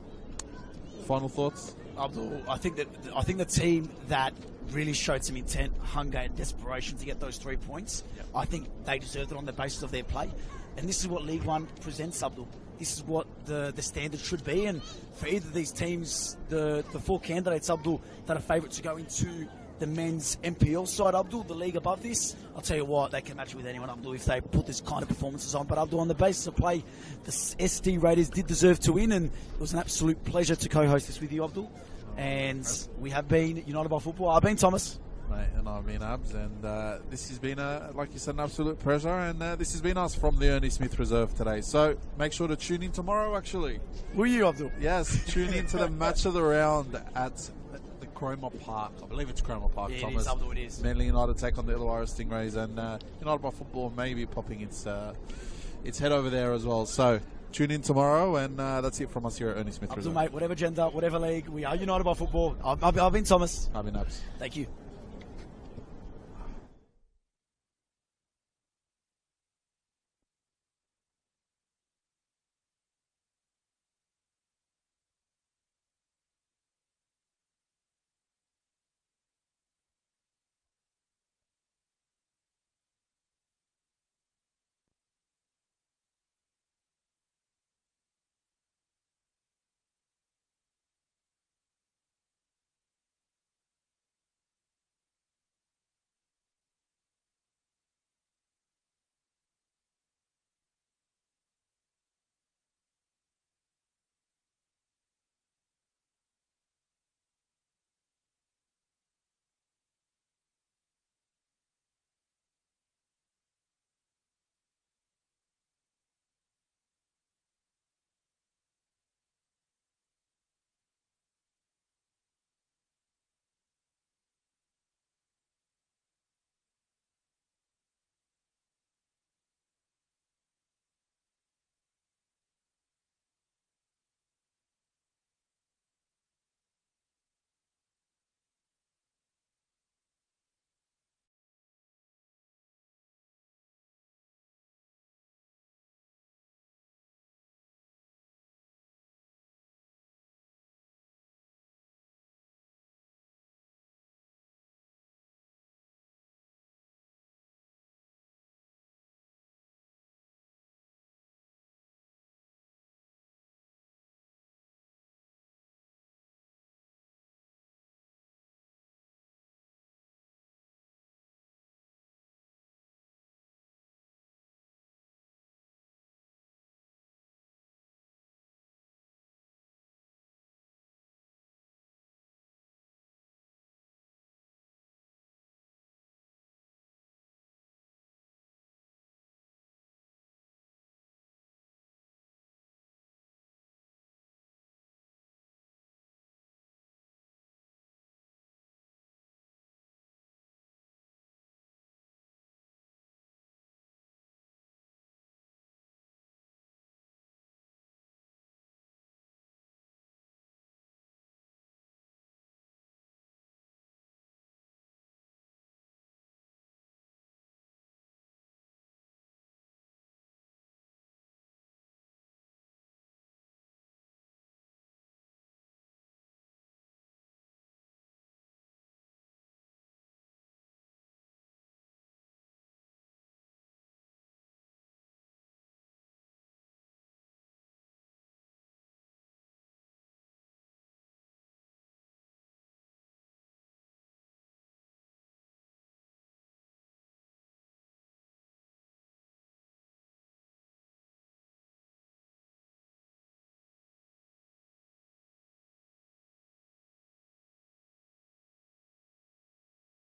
final thoughts? Abdul, I think the team that really showed some intent, hunger, and desperation to get those 3 points, I think they deserved it on the basis of their play. And this is what League One presents, Abdul. This is what the standard should be. And for either of these teams, the 4 candidates, Abdul, that are favourites to go into the men's MPL side, Abdul, the league above this, I'll tell you what, they can match with anyone, Abdul, if they put this kind of performances on. But Abdul, on the basis of play, the SD Raiders did deserve to win, and it was an absolute pleasure to co-host this with you, Abdul. And we have been United by Football. I've been Thomas. Mate, and I've been Abs, and this has been, like you said, an absolute pleasure, and this has been us from the Ernie Smith Reserve today. So make sure to tune in tomorrow, actually. Will you, Abdul? Yes, tune in to the match of the round at Cromer Park. I believe it's Cromer Park, yeah, Thomas. It is, Abdul, it is. Manly United take on the Illawarra Stingrays, and United by Football may be popping its head over there as well. So tune in tomorrow, and that's it from us here at Ernie Smith Abdul, Reserve. mate, whatever gender, whatever league, we are United by Football. I've been Thomas. I've been Abs. Thank you.